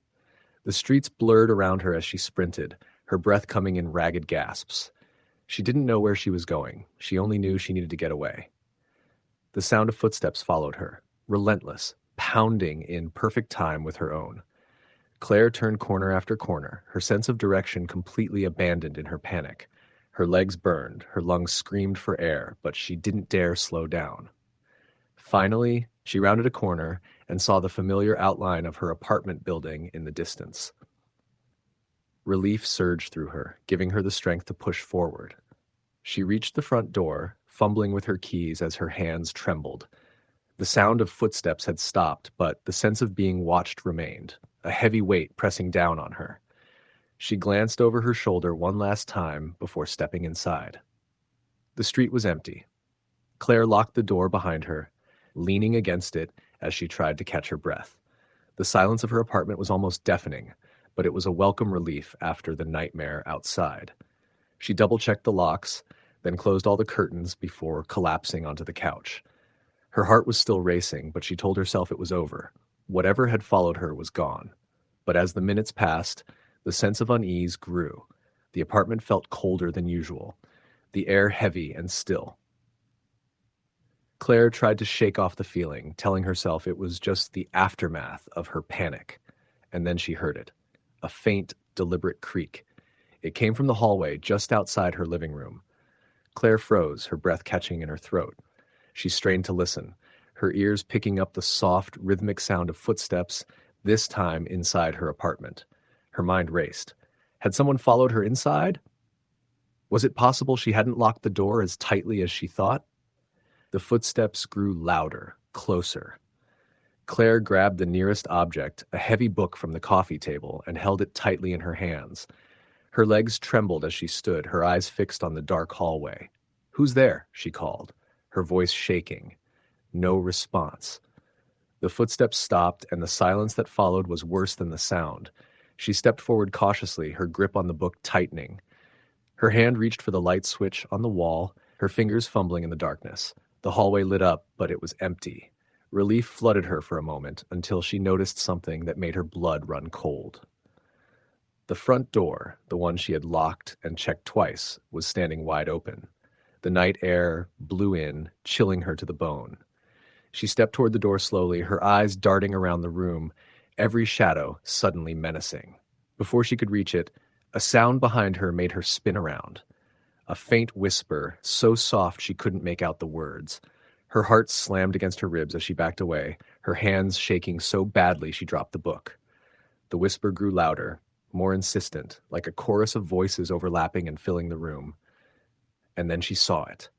The streets blurred around her as she sprinted, her breath coming in ragged gasps. She didn't know where she was going. She only knew she needed to get away. The sound of footsteps followed her, relentless, pounding in perfect time with her own. Claire turned corner after corner, her sense of direction completely abandoned in her panic. Her legs burned, her lungs screamed for air, but she didn't dare slow down. Finally, she rounded a corner and saw the familiar outline of her apartment building in the distance. Relief surged through her, giving her the strength to push forward. She reached the front door, fumbling with her keys as her hands trembled. The sound of footsteps had stopped, but the sense of being watched remained, a heavy weight pressing down on her. She glanced over her shoulder one last time before stepping inside. The street was empty. Claire locked the door behind her, leaning against it as she tried to catch her breath. The silence of her apartment was almost deafening, but it was a welcome relief after the nightmare outside. She double-checked the locks, then closed all the curtains before collapsing onto the couch. Her heart was still racing, but she told herself it was over. Whatever had followed her was gone. But as the minutes passed, the sense of unease grew. The apartment felt colder than usual, the air heavy and still. Claire tried to shake off the feeling, telling herself it was just the aftermath of her panic. And then she heard it, a faint, deliberate creak. It came from the hallway just outside her living room. Claire froze, her breath catching in her throat. She strained to listen, her ears picking up the soft, rhythmic sound of footsteps, this time inside her apartment. Her mind raced. Had someone followed her inside? Was it possible she hadn't locked the door as tightly as she thought? The footsteps grew louder, closer. Claire grabbed the nearest object, a heavy book from the coffee table, and held it tightly in her hands. Her legs trembled as she stood, her eyes fixed on the dark hallway. "Who's there?" she called, her voice shaking. No response. The footsteps stopped, and the silence that followed was worse than the sound. She stepped forward cautiously, her grip on the book tightening. Her hand reached for the light switch on the wall, her fingers fumbling in the darkness. The hallway lit up, but it was empty. Relief flooded her for a moment until she noticed something that made her blood run cold. The front door, the one she had locked and checked twice, was standing wide open. The night air blew in, chilling her to the bone. She stepped toward the door slowly, her eyes darting around the room, every shadow suddenly menacing. Before she could reach it, a sound behind her made her spin around. A faint whisper, so soft she couldn't make out the words. Her heart slammed against her ribs as she backed away, her hands shaking so badly she dropped the book. The whisper grew louder, more insistent, like a chorus of voices overlapping and filling the room. And then she saw it.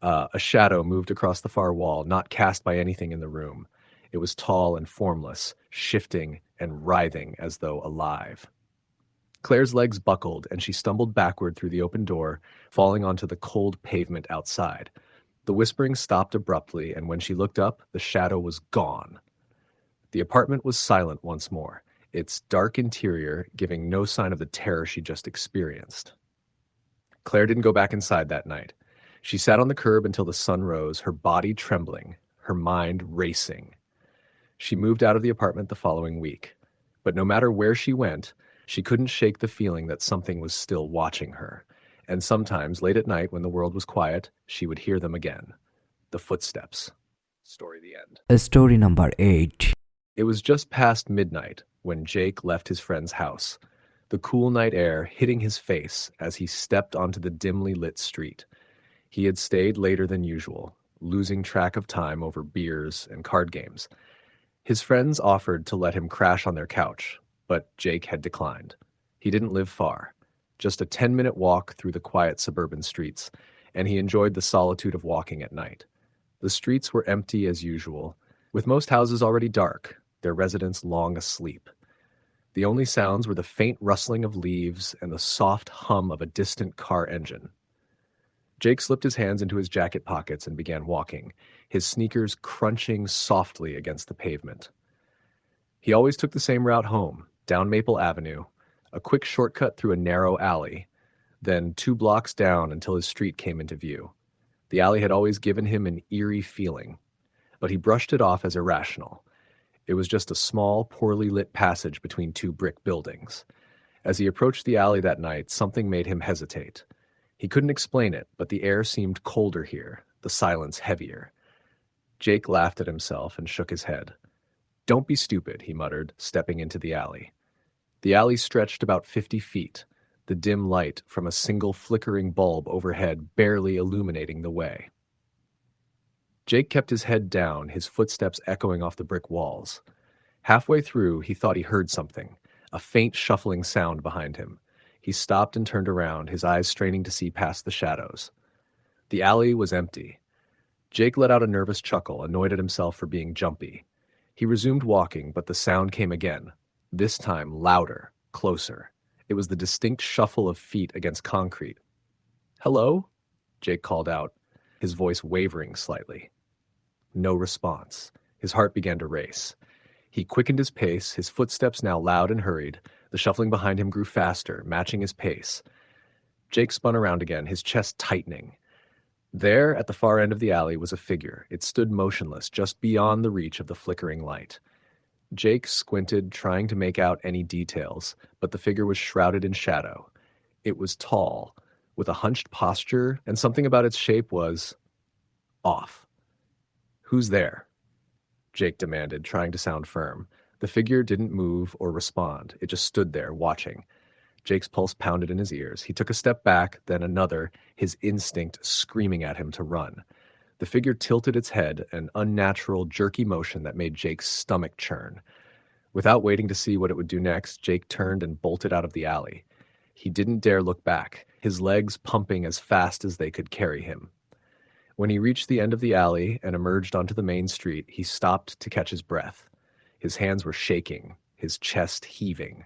A shadow moved across the far wall, not cast by anything in the room. It was tall and formless, shifting and writhing as though alive. Claire's legs buckled, and she stumbled backward through the open door, falling onto the cold pavement outside. The whispering stopped abruptly, and when she looked up, the shadow was gone. The apartment was silent once more, its dark interior giving no sign of the terror she just experienced. Claire didn't go back inside that night. She sat on the curb until the sun rose, her body trembling, her mind racing. She moved out of the apartment the following week. But no matter where she went, she couldn't shake the feeling that something was still watching her. And sometimes, late at night when the world was quiet, she would hear them again. The footsteps. Story the end. Story number 8. It was just past midnight when Jake left his friend's house, the cool night air hitting his face as he stepped onto the dimly lit street. He had stayed later than usual, losing track of time over beers and card games. His friends offered to let him crash on their couch, but Jake had declined. He didn't live far, just a 10-minute walk through the quiet suburban streets, and he enjoyed the solitude of walking at night. The streets were empty as usual, with most houses already dark, their residents long asleep. The only sounds were the faint rustling of leaves and the soft hum of a distant car engine. Jake slipped his hands into his jacket pockets and began walking, his sneakers crunching softly against the pavement. He always took the same route home, down Maple Avenue, a quick shortcut through a narrow alley, then 2 blocks down until his street came into view. The alley had always given him an eerie feeling, but he brushed it off as irrational. It was just a small, poorly lit passage between 2 brick buildings. As he approached the alley that night, something made him hesitate. He couldn't explain it, but the air seemed colder here, the silence heavier. Jake laughed at himself and shook his head. "Don't be stupid," he muttered, stepping into the alley. The alley stretched about 50 feet, the dim light from a single flickering bulb overhead barely illuminating the way. Jake kept his head down, his footsteps echoing off the brick walls. Halfway through, he thought he heard something, a faint shuffling sound behind him. He stopped and turned around, his eyes straining to see past the shadows. The alley was empty. Jake let out a nervous chuckle, annoyed at himself for being jumpy. He resumed walking, but the sound came again, this time louder, closer. It was the distinct shuffle of feet against concrete. "Hello?" Jake called out, his voice wavering slightly. No response. His heart began to race. He quickened his pace, his footsteps now loud and hurried. The shuffling behind him grew faster, matching his pace. Jake spun around again, his chest tightening. There, at the far end of the alley, was a figure. It stood motionless, just beyond the reach of the flickering light. Jake squinted, trying to make out any details, but the figure was shrouded in shadow. It was tall, with a hunched posture, and something about its shape was off. "Who's there?" Jake demanded, trying to sound firm. The figure didn't move or respond. It just stood there, watching. Jake's pulse pounded in his ears. He took a step back, then another, his instinct screaming at him to run. The figure tilted its head, an unnatural, jerky motion that made Jake's stomach churn. Without waiting to see what it would do next, Jake turned and bolted out of the alley. He didn't dare look back, his legs pumping as fast as they could carry him. When he reached the end of the alley and emerged onto the main street, he stopped to catch his breath. His hands were shaking, his chest heaving.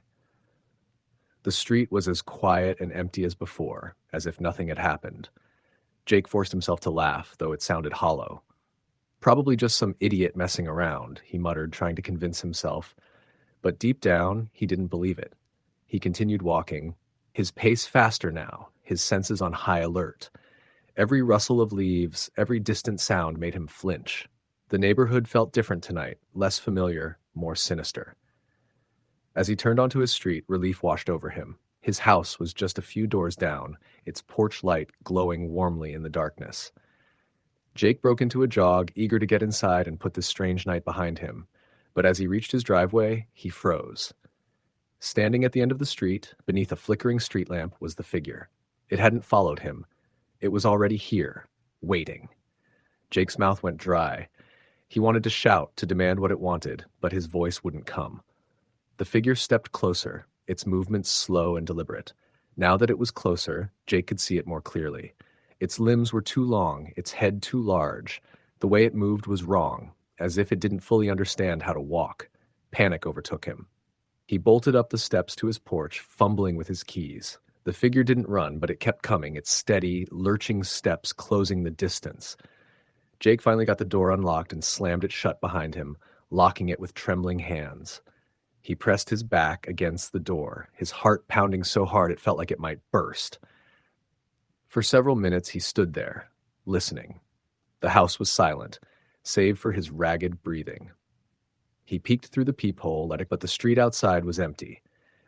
The street was as quiet and empty as before, as if nothing had happened. Jake forced himself to laugh, though it sounded hollow. Probably just some idiot messing around, he muttered, trying to convince himself. But deep down, he didn't believe it. He continued walking, his pace faster now, his senses on high alert. Every rustle of leaves, every distant sound made him flinch. The neighborhood felt different tonight, less familiar, more sinister. As he turned onto his street, relief washed over him. His house was just a few doors down, its porch light glowing warmly in the darkness. Jake broke into a jog, eager to get inside and put this strange night behind him. But as he reached his driveway, he froze. Standing at the end of the street, beneath a flickering street lamp, was the figure. It hadn't followed him. It was already here, waiting. Jake's mouth went dry. He wanted to shout, to demand what it wanted, but his voice wouldn't come. The figure stepped closer, its movements slow and deliberate. Now that it was closer, Jake could see it more clearly. Its limbs were too long, its head too large. The way it moved was wrong, as if it didn't fully understand how to walk. Panic overtook him. He bolted up the steps to his porch, fumbling with his keys. The figure didn't run, but it kept coming, its steady, lurching steps closing the distance. Jake finally got the door unlocked and slammed it shut behind him, locking it with trembling hands. He pressed his back against the door, his heart pounding so hard it felt like it might burst. For several minutes he stood there, listening. The house was silent, save for his ragged breathing. He peeked through the peephole, but the street outside was empty.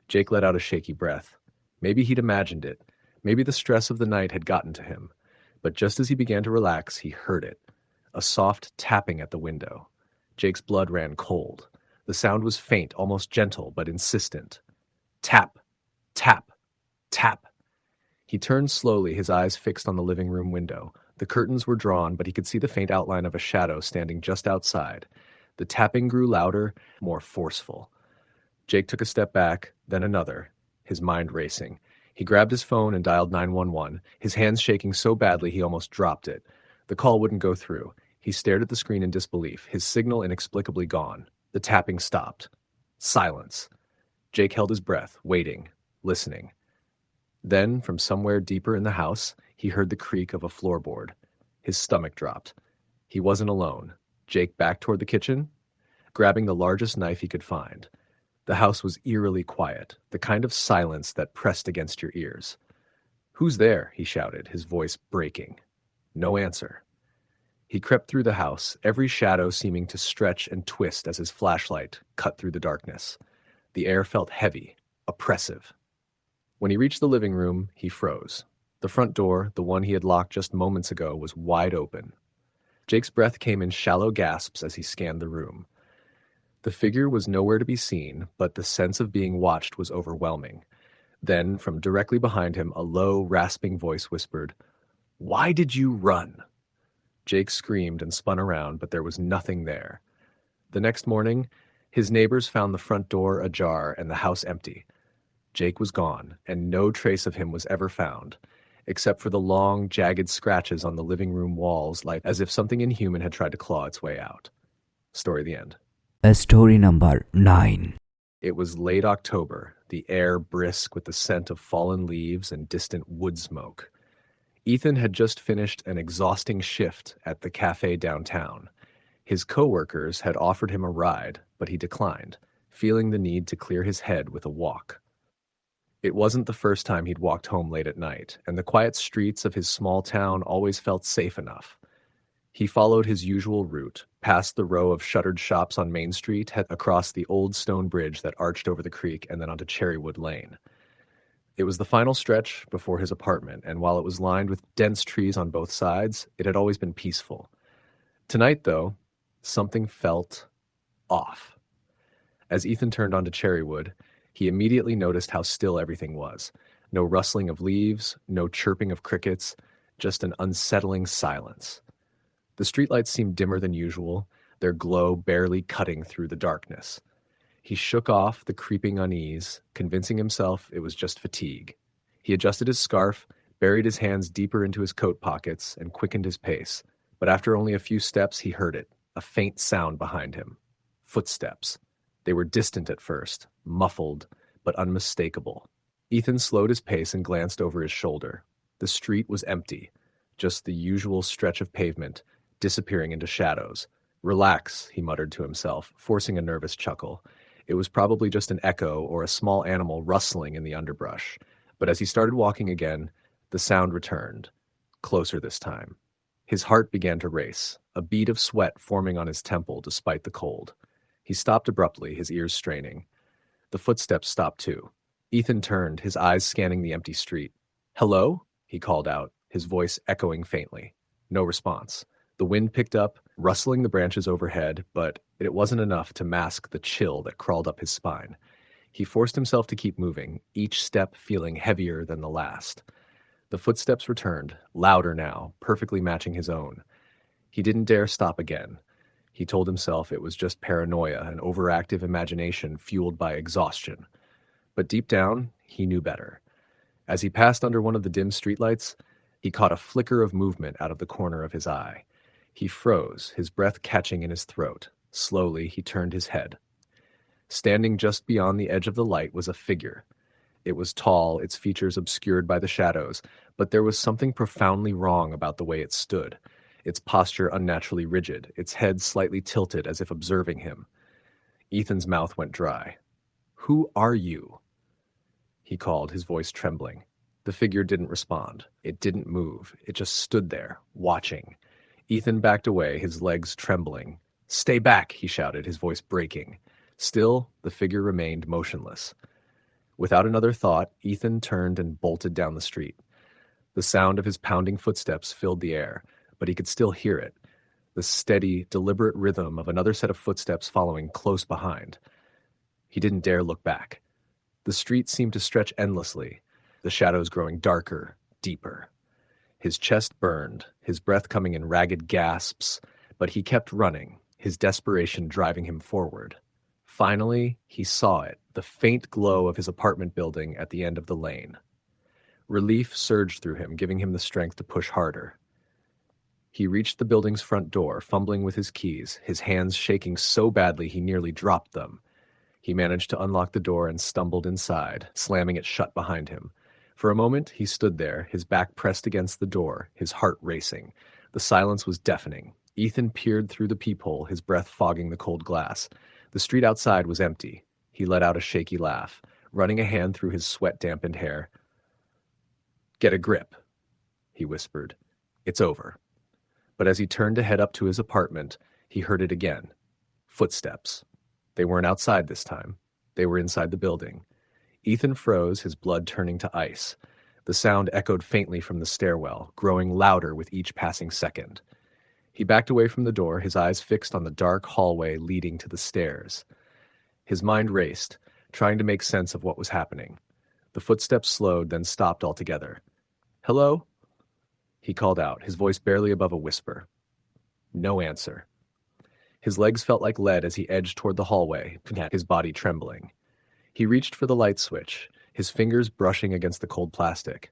Jake let out a shaky breath. Maybe he'd imagined it. Maybe the stress of the night had gotten to him. But just as he began to relax, he heard it. A soft tapping at the window. Jake's blood ran cold. The sound was faint, almost gentle, but insistent. Tap, tap, tap. He turned slowly, his eyes fixed on the living room window. The curtains were drawn, but he could see the faint outline of a shadow standing just outside. The tapping grew louder, more forceful. Jake took a step back, then another, his mind racing. He grabbed his phone and dialed 911, his hands shaking so badly he almost dropped it. The call wouldn't go through. He stared at the screen in disbelief, his signal inexplicably gone. The tapping stopped. Silence. Jake held his breath, waiting, listening. Then, from somewhere deeper in the house, he heard the creak of a floorboard. His stomach dropped. He wasn't alone. Jake backed toward the kitchen, grabbing the largest knife he could find. The house was eerily quiet, the kind of silence that pressed against your ears. "Who's there?" he shouted, his voice breaking. No answer. He crept through the house, every shadow seeming to stretch and twist as his flashlight cut through the darkness. The air felt heavy, oppressive. When he reached the living room, he froze. The front door, the one he had locked just moments ago, was wide open. Jake's breath came in shallow gasps as he scanned the room. The figure was nowhere to be seen, but the sense of being watched was overwhelming. Then, from directly behind him, a low, rasping voice whispered, "Why did you run?" Jake screamed and spun around, but there was nothing there. The next morning, his neighbors found the front door ajar and the house empty. Jake was gone, and no trace of him was ever found, except for the long, jagged scratches on the living room walls, like as if something inhuman had tried to claw its way out. Story the end. Story number 9. It was late October, the air brisk with the scent of fallen leaves and distant wood smoke. Ethan had just finished an exhausting shift at the cafe downtown. His coworkers had offered him a ride, but he declined, feeling the need to clear his head with a walk. It wasn't the first time he'd walked home late at night, and the quiet streets of his small town always felt safe enough. He followed his usual route, past the row of shuttered shops on Main Street, across the old stone bridge that arched over the creek, and then onto Cherrywood Lane. It was the final stretch before his apartment, and while it was lined with dense trees on both sides, it had always been peaceful. Tonight, though, something felt off. As Ethan turned onto Cherrywood, he immediately noticed how still everything was. No rustling of leaves, no chirping of crickets, just an unsettling silence. The streetlights seemed dimmer than usual, their glow barely cutting through the darkness. He shook off the creeping unease, convincing himself it was just fatigue. He adjusted his scarf, buried his hands deeper into his coat pockets, and quickened his pace. But after only a few steps, he heard it, a faint sound behind him. Footsteps. They were distant at first, muffled, but unmistakable. Ethan slowed his pace and glanced over his shoulder. The street was empty, just the usual stretch of pavement, disappearing into shadows. Relax, he muttered to himself, forcing a nervous chuckle. It was probably just an echo or a small animal rustling in the underbrush. But as he started walking again, the sound returned, closer this time. His heart began to race, a bead of sweat forming on his temple despite the cold. He stopped abruptly, his ears straining. The footsteps stopped too. Ethan turned, his eyes scanning the empty street. "Hello?" he called out, his voice echoing faintly. No response. The wind picked up, rustling the branches overhead, but it wasn't enough to mask the chill that crawled up his spine. He forced himself to keep moving, each step feeling heavier than the last. The footsteps returned, louder now, perfectly matching his own. He didn't dare stop again. He told himself it was just paranoia, an overactive imagination fueled by exhaustion. But deep down, he knew better. As he passed under one of the dim streetlights, he caught a flicker of movement out of the corner of his eye. He froze, his breath catching in his throat. Slowly, he turned his head. Standing just beyond the edge of the light was a figure. It was tall, its features obscured by the shadows, but there was something profoundly wrong about the way it stood, its posture unnaturally rigid, its head slightly tilted as if observing him. Ethan's mouth went dry. "Who are you?" he called, his voice trembling. The figure didn't respond. It didn't move. It just stood there, watching. Ethan backed away, his legs trembling. "Stay back," he shouted, his voice breaking. Still, the figure remained motionless. Without another thought, Ethan turned and bolted down the street. The sound of his pounding footsteps filled the air, but he could still hear it, the steady, deliberate rhythm of another set of footsteps following close behind. He didn't dare look back. The street seemed to stretch endlessly, the shadows growing darker, deeper. His chest burned, his breath coming in ragged gasps, but he kept running, his desperation driving him forward. Finally, he saw it, the faint glow of his apartment building at the end of the lane. Relief surged through him, giving him the strength to push harder. He reached the building's front door, fumbling with his keys, his hands shaking so badly he nearly dropped them. He managed to unlock the door and stumbled inside, slamming it shut behind him. For a moment, he stood there, his back pressed against the door, his heart racing. The silence was deafening. Ethan peered through the peephole, his breath fogging the cold glass. The street outside was empty. He let out a shaky laugh, running a hand through his sweat-dampened hair. "Get a grip," he whispered. "It's over." But as he turned to head up to his apartment, he heard it again. Footsteps. They weren't outside this time. They were inside the building. Ethan froze, his blood turning to ice. The sound echoed faintly from the stairwell, growing louder with each passing second. He backed away from the door, his eyes fixed on the dark hallway leading to the stairs. His mind raced, trying to make sense of what was happening. The footsteps slowed, then stopped altogether. "Hello?" he called out, his voice barely above a whisper. No answer. His legs felt like lead as he edged toward the hallway, his body trembling. He reached for the light switch, his fingers brushing against the cold plastic.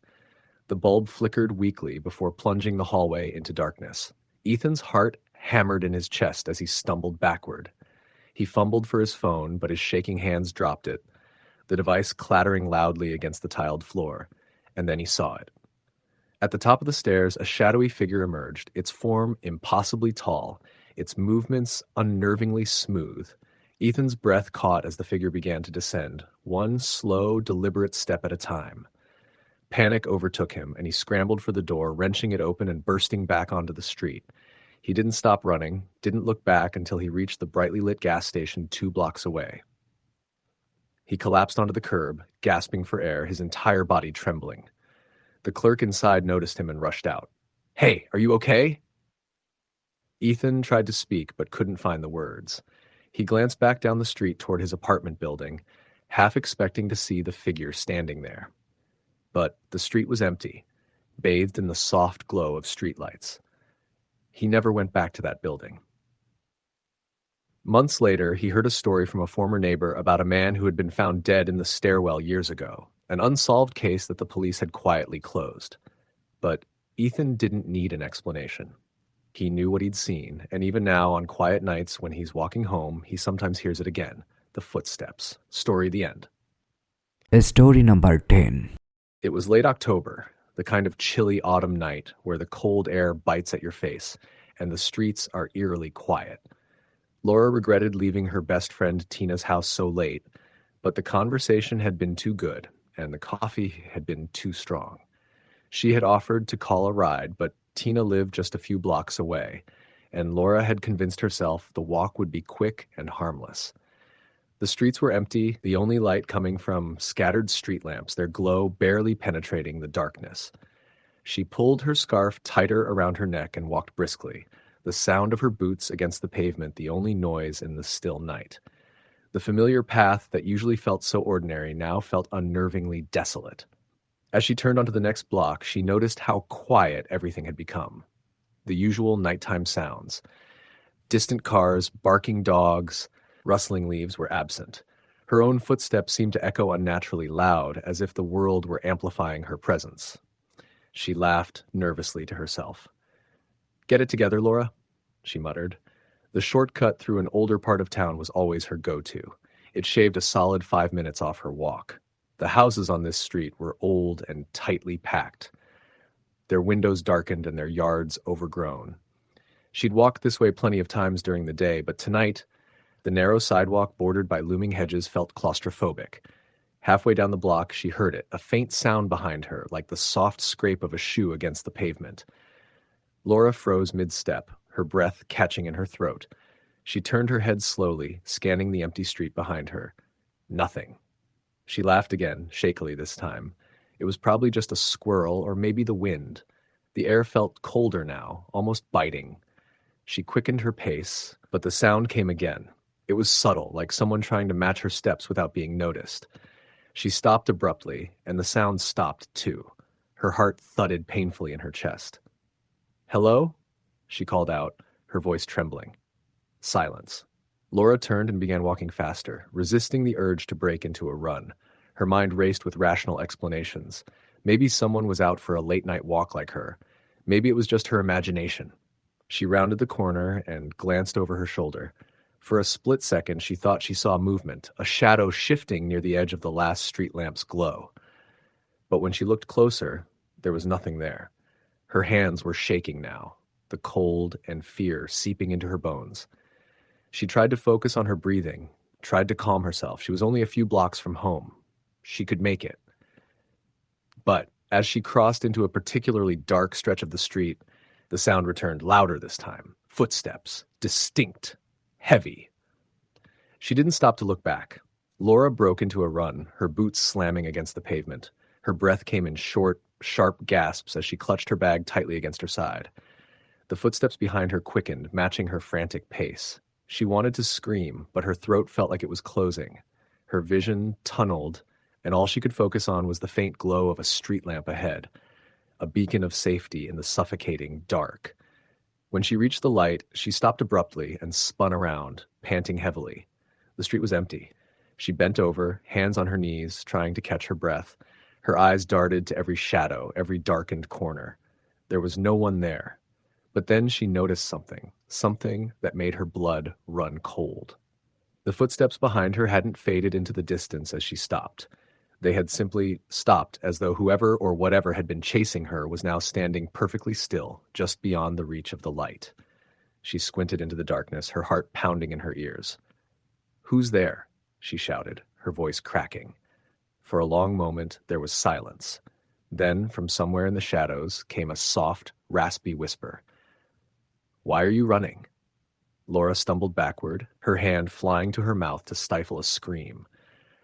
The bulb flickered weakly before plunging the hallway into darkness. Ethan's heart hammered in his chest as he stumbled backward. He fumbled for his phone, but his shaking hands dropped it, the device clattering loudly against the tiled floor, and then he saw it. At the top of the stairs, a shadowy figure emerged, its form impossibly tall, its movements unnervingly smooth. Ethan's breath caught as the figure began to descend, one slow, deliberate step at a time. Panic overtook him, and he scrambled for the door, wrenching it open and bursting back onto the street. He didn't stop running, didn't look back until he reached the brightly lit gas station 2 blocks away. He collapsed onto the curb, gasping for air, his entire body trembling. The clerk inside noticed him and rushed out. "Hey, are you okay?" Ethan tried to speak but couldn't find the words. He glanced back down the street toward his apartment building, half expecting to see the figure standing there. But the street was empty, bathed in the soft glow of streetlights. He never went back to that building. Months later, he heard a story from a former neighbor about a man who had been found dead in the stairwell years ago, an unsolved case that the police had quietly closed. But Ethan didn't need an explanation. He knew what he'd seen, and even now, on quiet nights when he's walking home, he sometimes hears it again. The footsteps. Story the end. Story number 10. It was late October, the kind of chilly autumn night where the cold air bites at your face, and the streets are eerily quiet. Laura regretted leaving her best friend Tina's house so late, but the conversation had been too good, and the coffee had been too strong. She had offered to call a ride, but Tina lived just a few blocks away, and Laura had convinced herself the walk would be quick and harmless. The streets were empty, the only light coming from scattered street lamps, their glow barely penetrating the darkness. She pulled her scarf tighter around her neck and walked briskly, the sound of her boots against the pavement the only noise in the still night. The familiar path that usually felt so ordinary now felt unnervingly desolate. As she turned onto the next block, she noticed how quiet everything had become. The usual nighttime sounds. Distant cars, barking dogs, rustling leaves were absent. Her own footsteps seemed to echo unnaturally loud, as if the world were amplifying her presence. She laughed nervously to herself. "Get it together, Laura," she muttered. The shortcut through an older part of town was always her go-to. It shaved a solid 5 minutes off her walk. The houses on this street were old and tightly packed, their windows darkened and their yards overgrown. She'd walked this way plenty of times during the day, but tonight, the narrow sidewalk bordered by looming hedges felt claustrophobic. Halfway down the block, she heard it, a faint sound behind her, like the soft scrape of a shoe against the pavement. Laura froze mid-step, her breath catching in her throat. She turned her head slowly, scanning the empty street behind her. Nothing. She laughed again, shakily this time. It was probably just a squirrel, or maybe the wind. The air felt colder now, almost biting. She quickened her pace, but the sound came again. It was subtle, like someone trying to match her steps without being noticed. She stopped abruptly, and the sound stopped too. Her heart thudded painfully in her chest. "Hello?" she called out, her voice trembling. Silence. Laura turned and began walking faster, resisting the urge to break into a run. Her mind raced with rational explanations. Maybe someone was out for a late-night walk like her. Maybe it was just her imagination. She rounded the corner and glanced over her shoulder. For a split second, she thought she saw movement, a shadow shifting near the edge of the last street lamp's glow. But when she looked closer, there was nothing there. Her hands were shaking now, the cold and fear seeping into her bones. She tried to focus on her breathing, tried to calm herself. She was only a few blocks from home. She could make it. But as she crossed into a particularly dark stretch of the street, the sound returned, louder this time. Footsteps, distinct, heavy. She didn't stop to look back. Laura broke into a run, her boots slamming against the pavement. Her breath came in short, sharp gasps as she clutched her bag tightly against her side. The footsteps behind her quickened, matching her frantic pace. She wanted to scream, but her throat felt like it was closing. Her vision tunneled, and all she could focus on was the faint glow of a street lamp ahead, a beacon of safety in the suffocating dark. When she reached the light, she stopped abruptly and spun around, panting heavily. The street was empty. She bent over, hands on her knees, trying to catch her breath. Her eyes darted to every shadow, every darkened corner. There was no one there. But then she noticed something that made her blood run cold. The footsteps behind her hadn't faded into the distance as she stopped. They had simply stopped, as though whoever or whatever had been chasing her was now standing perfectly still, just beyond the reach of the light. She squinted into the darkness, her heart pounding in her ears. "Who's there?" she shouted, her voice cracking. For a long moment, there was silence. Then, from somewhere in the shadows, came a soft, raspy whisper. "Why are you running?" Laura stumbled backward, her hand flying to her mouth to stifle a scream.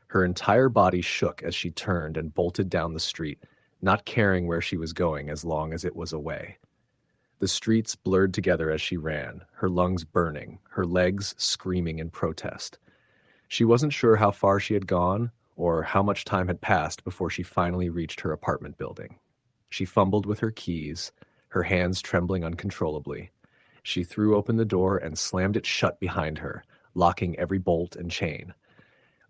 Her entire body shook as she turned and bolted down the street, not caring where she was going as long as it was away. The streets blurred together as she ran, her lungs burning, her legs screaming in protest. She wasn't sure how far she had gone or how much time had passed before she finally reached her apartment building. She fumbled with her keys, her hands trembling uncontrollably. She threw open the door and slammed it shut behind her, locking every bolt and chain.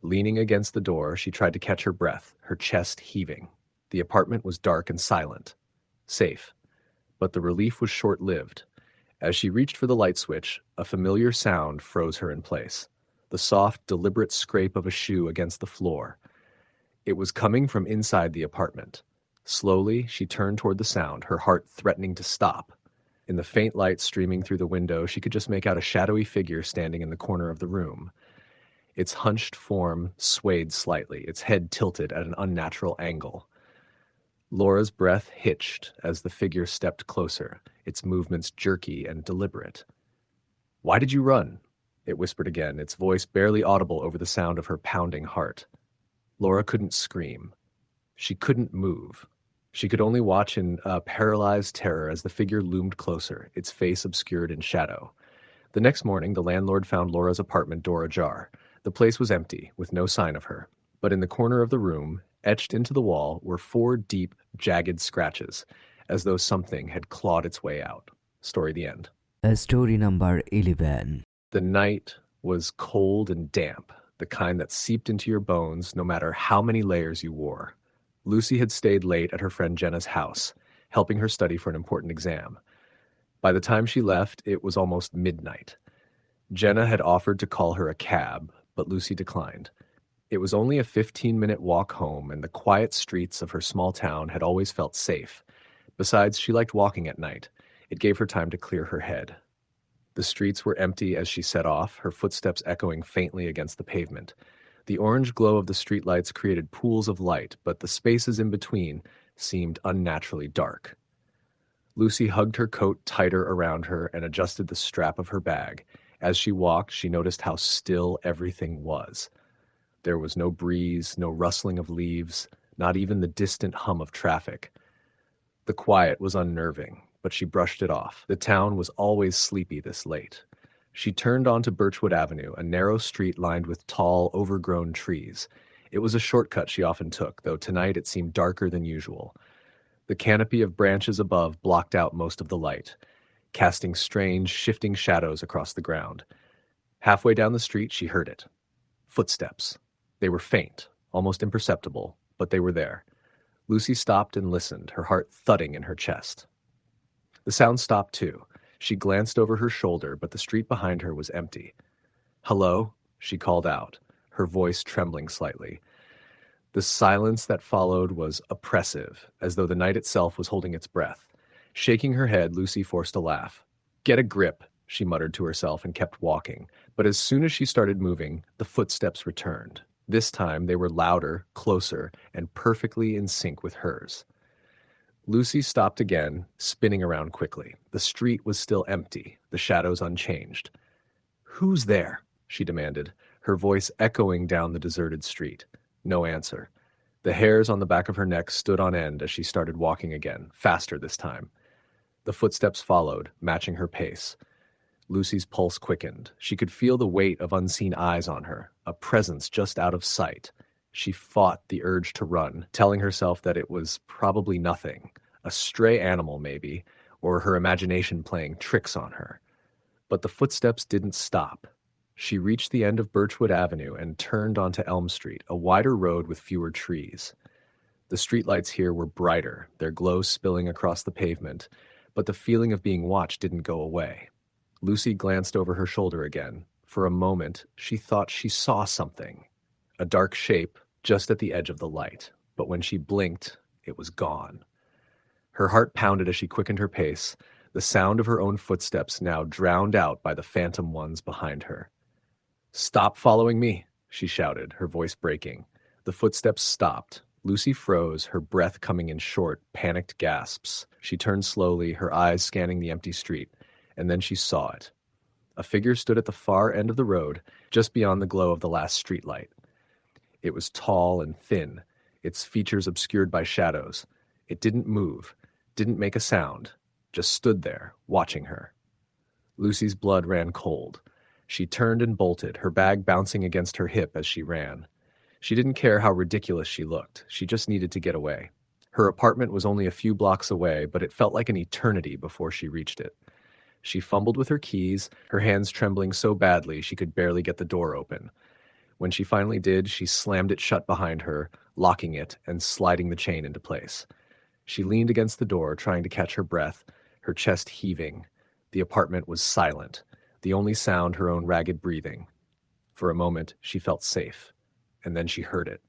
Leaning against the door, she tried to catch her breath, her chest heaving. The apartment was dark and silent. Safe. But the relief was short-lived. As she reached for the light switch, a familiar sound froze her in place. The soft, deliberate scrape of a shoe against the floor. It was coming from inside the apartment. Slowly, she turned toward the sound, her heart threatening to stop. In the faint light streaming through the window, she could just make out a shadowy figure standing in the corner of the room. Its hunched form swayed slightly, its head tilted at an unnatural angle. Laura's breath hitched as the figure stepped closer, its movements jerky and deliberate. "Why did you run?" it whispered again, its voice barely audible over the sound of her pounding heart. Laura couldn't scream. She couldn't move. She could only watch in paralyzed terror as the figure loomed closer, its face obscured in shadow. The next morning, the landlord found Laura's apartment door ajar. The place was empty, with no sign of her. But in the corner of the room, etched into the wall, were 4 deep, jagged scratches, as though something had clawed its way out. Story the end. Story number 11. The night was cold and damp, the kind that seeped into your bones no matter how many layers you wore. Lucy had stayed late at her friend Jenna's house, helping her study for an important exam. By the time she left, it was almost midnight. Jenna had offered to call her a cab, but Lucy declined. It was only a 15-minute walk home, and the quiet streets of her small town had always felt safe. Besides, she liked walking at night. It gave her time to clear her head. The streets were empty as she set off, her footsteps echoing faintly against the pavement. The orange glow of the streetlights created pools of light, but the spaces in between seemed unnaturally dark. Lucy hugged her coat tighter around her and adjusted the strap of her bag. As she walked, she noticed how still everything was. There was no breeze, no rustling of leaves, not even the distant hum of traffic. The quiet was unnerving, but she brushed it off. The town was always sleepy this late. She turned onto Birchwood Avenue, a narrow street lined with tall, overgrown trees. It was a shortcut she often took, though tonight it seemed darker than usual. The canopy of branches above blocked out most of the light, casting strange, shifting shadows across the ground. Halfway down the street, she heard it. Footsteps. They were faint, almost imperceptible, but they were there. Lucy stopped and listened, her heart thudding in her chest. The sound stopped too. She glanced over her shoulder, but the street behind her was empty. "Hello?" she called out, her voice trembling slightly. The silence that followed was oppressive, as though the night itself was holding its breath. Shaking her head, Lucy forced a laugh. "Get a grip," she muttered to herself and kept walking. But as soon as she started moving, the footsteps returned. This time they were louder, closer, and perfectly in sync with hers. Lucy stopped again, spinning around quickly. The street was still empty, the shadows unchanged. "Who's there?" she demanded, her voice echoing down the deserted street. No answer. The hairs on the back of her neck stood on end as she started walking again, faster this time. The footsteps followed, matching her pace. Lucy's pulse quickened. She could feel the weight of unseen eyes on her, a presence just out of sight. She fought the urge to run, telling herself that it was probably nothing, a stray animal maybe, or her imagination playing tricks on her. But the footsteps didn't stop. She reached the end of Birchwood Avenue and turned onto Elm Street, a wider road with fewer trees. The streetlights here were brighter, their glow spilling across the pavement, but the feeling of being watched didn't go away. Lucy glanced over her shoulder again. For a moment, she thought she saw something. A dark shape just at the edge of the light, but when she blinked, it was gone. Her heart pounded as she quickened her pace, the sound of her own footsteps now drowned out by the phantom ones behind her. "Stop following me," she shouted, her voice breaking. The footsteps stopped. Lucy froze, her breath coming in short, panicked gasps. She turned slowly, her eyes scanning the empty street, and then she saw it. A figure stood at the far end of the road, just beyond the glow of the last streetlight. It was tall and thin, its features obscured by shadows. It didn't move, didn't make a sound, just stood there, watching her. Lucy's blood ran cold. She turned and bolted, her bag bouncing against her hip as she ran. She didn't care how ridiculous she looked. She just needed to get away. Her apartment was only a few blocks away, but it felt like an eternity before she reached it. She fumbled with her keys, her hands trembling so badly she could barely get the door open. When she finally did, she slammed it shut behind her, locking it and sliding the chain into place. She leaned against the door, trying to catch her breath, her chest heaving. The apartment was silent, the only sound her own ragged breathing. For a moment, she felt safe, and then she heard it.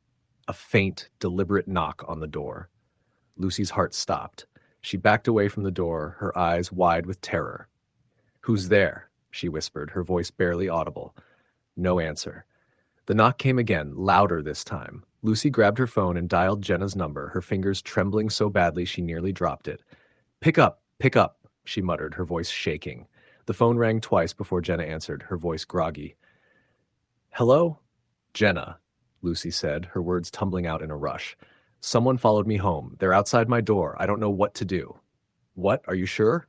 A faint, deliberate knock on the door. Lucy's heart stopped. She backed away from the door, her eyes wide with terror. "Who's there?" she whispered, her voice barely audible. No answer. The knock came again, louder this time. Lucy grabbed her phone and dialed Jenna's number, her fingers trembling so badly she nearly dropped it. Pick up, she muttered, her voice shaking. The phone rang twice before Jenna answered, her voice groggy. "Hello?" "Jenna," Lucy said, her words tumbling out in a rush. "Someone followed me home. They're outside my door. I don't know what to do." "What? Are you sure?"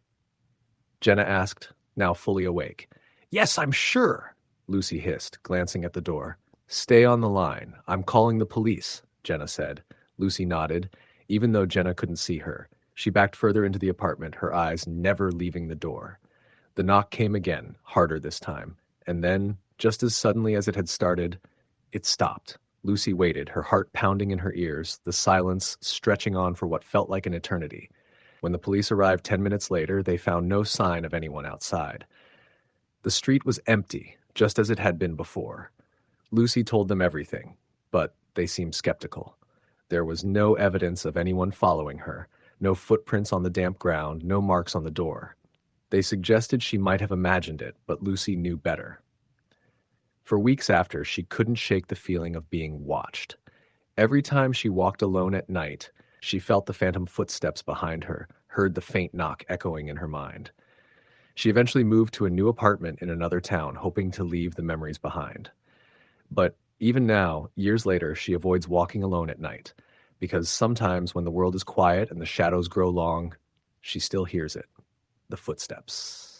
Jenna asked, now fully awake. "Yes, I'm sure," Lucy hissed, glancing at the door. "Stay on the line. I'm calling the police," Jenna said. Lucy nodded, even though Jenna couldn't see her. She backed further into the apartment, her eyes never leaving the door. The knock came again, harder this time, and then, just as suddenly as it had started, it stopped. Lucy waited, her heart pounding in her ears, the silence stretching on for what felt like an eternity. When the police arrived 10 minutes later, they found no sign of anyone outside. The street was empty, just as it had been before. Lucy told them everything, but they seemed skeptical. There was no evidence of anyone following her, no footprints on the damp ground, no marks on the door. They suggested she might have imagined it, but Lucy knew better. For weeks after, she couldn't shake the feeling of being watched. Every time she walked alone at night, she felt the phantom footsteps behind her, heard the faint knock echoing in her mind. She eventually moved to a new apartment in another town, hoping to leave the memories behind. But even now, years later, she avoids walking alone at night, because sometimes when the world is quiet and the shadows grow long, she still hears it, the footsteps.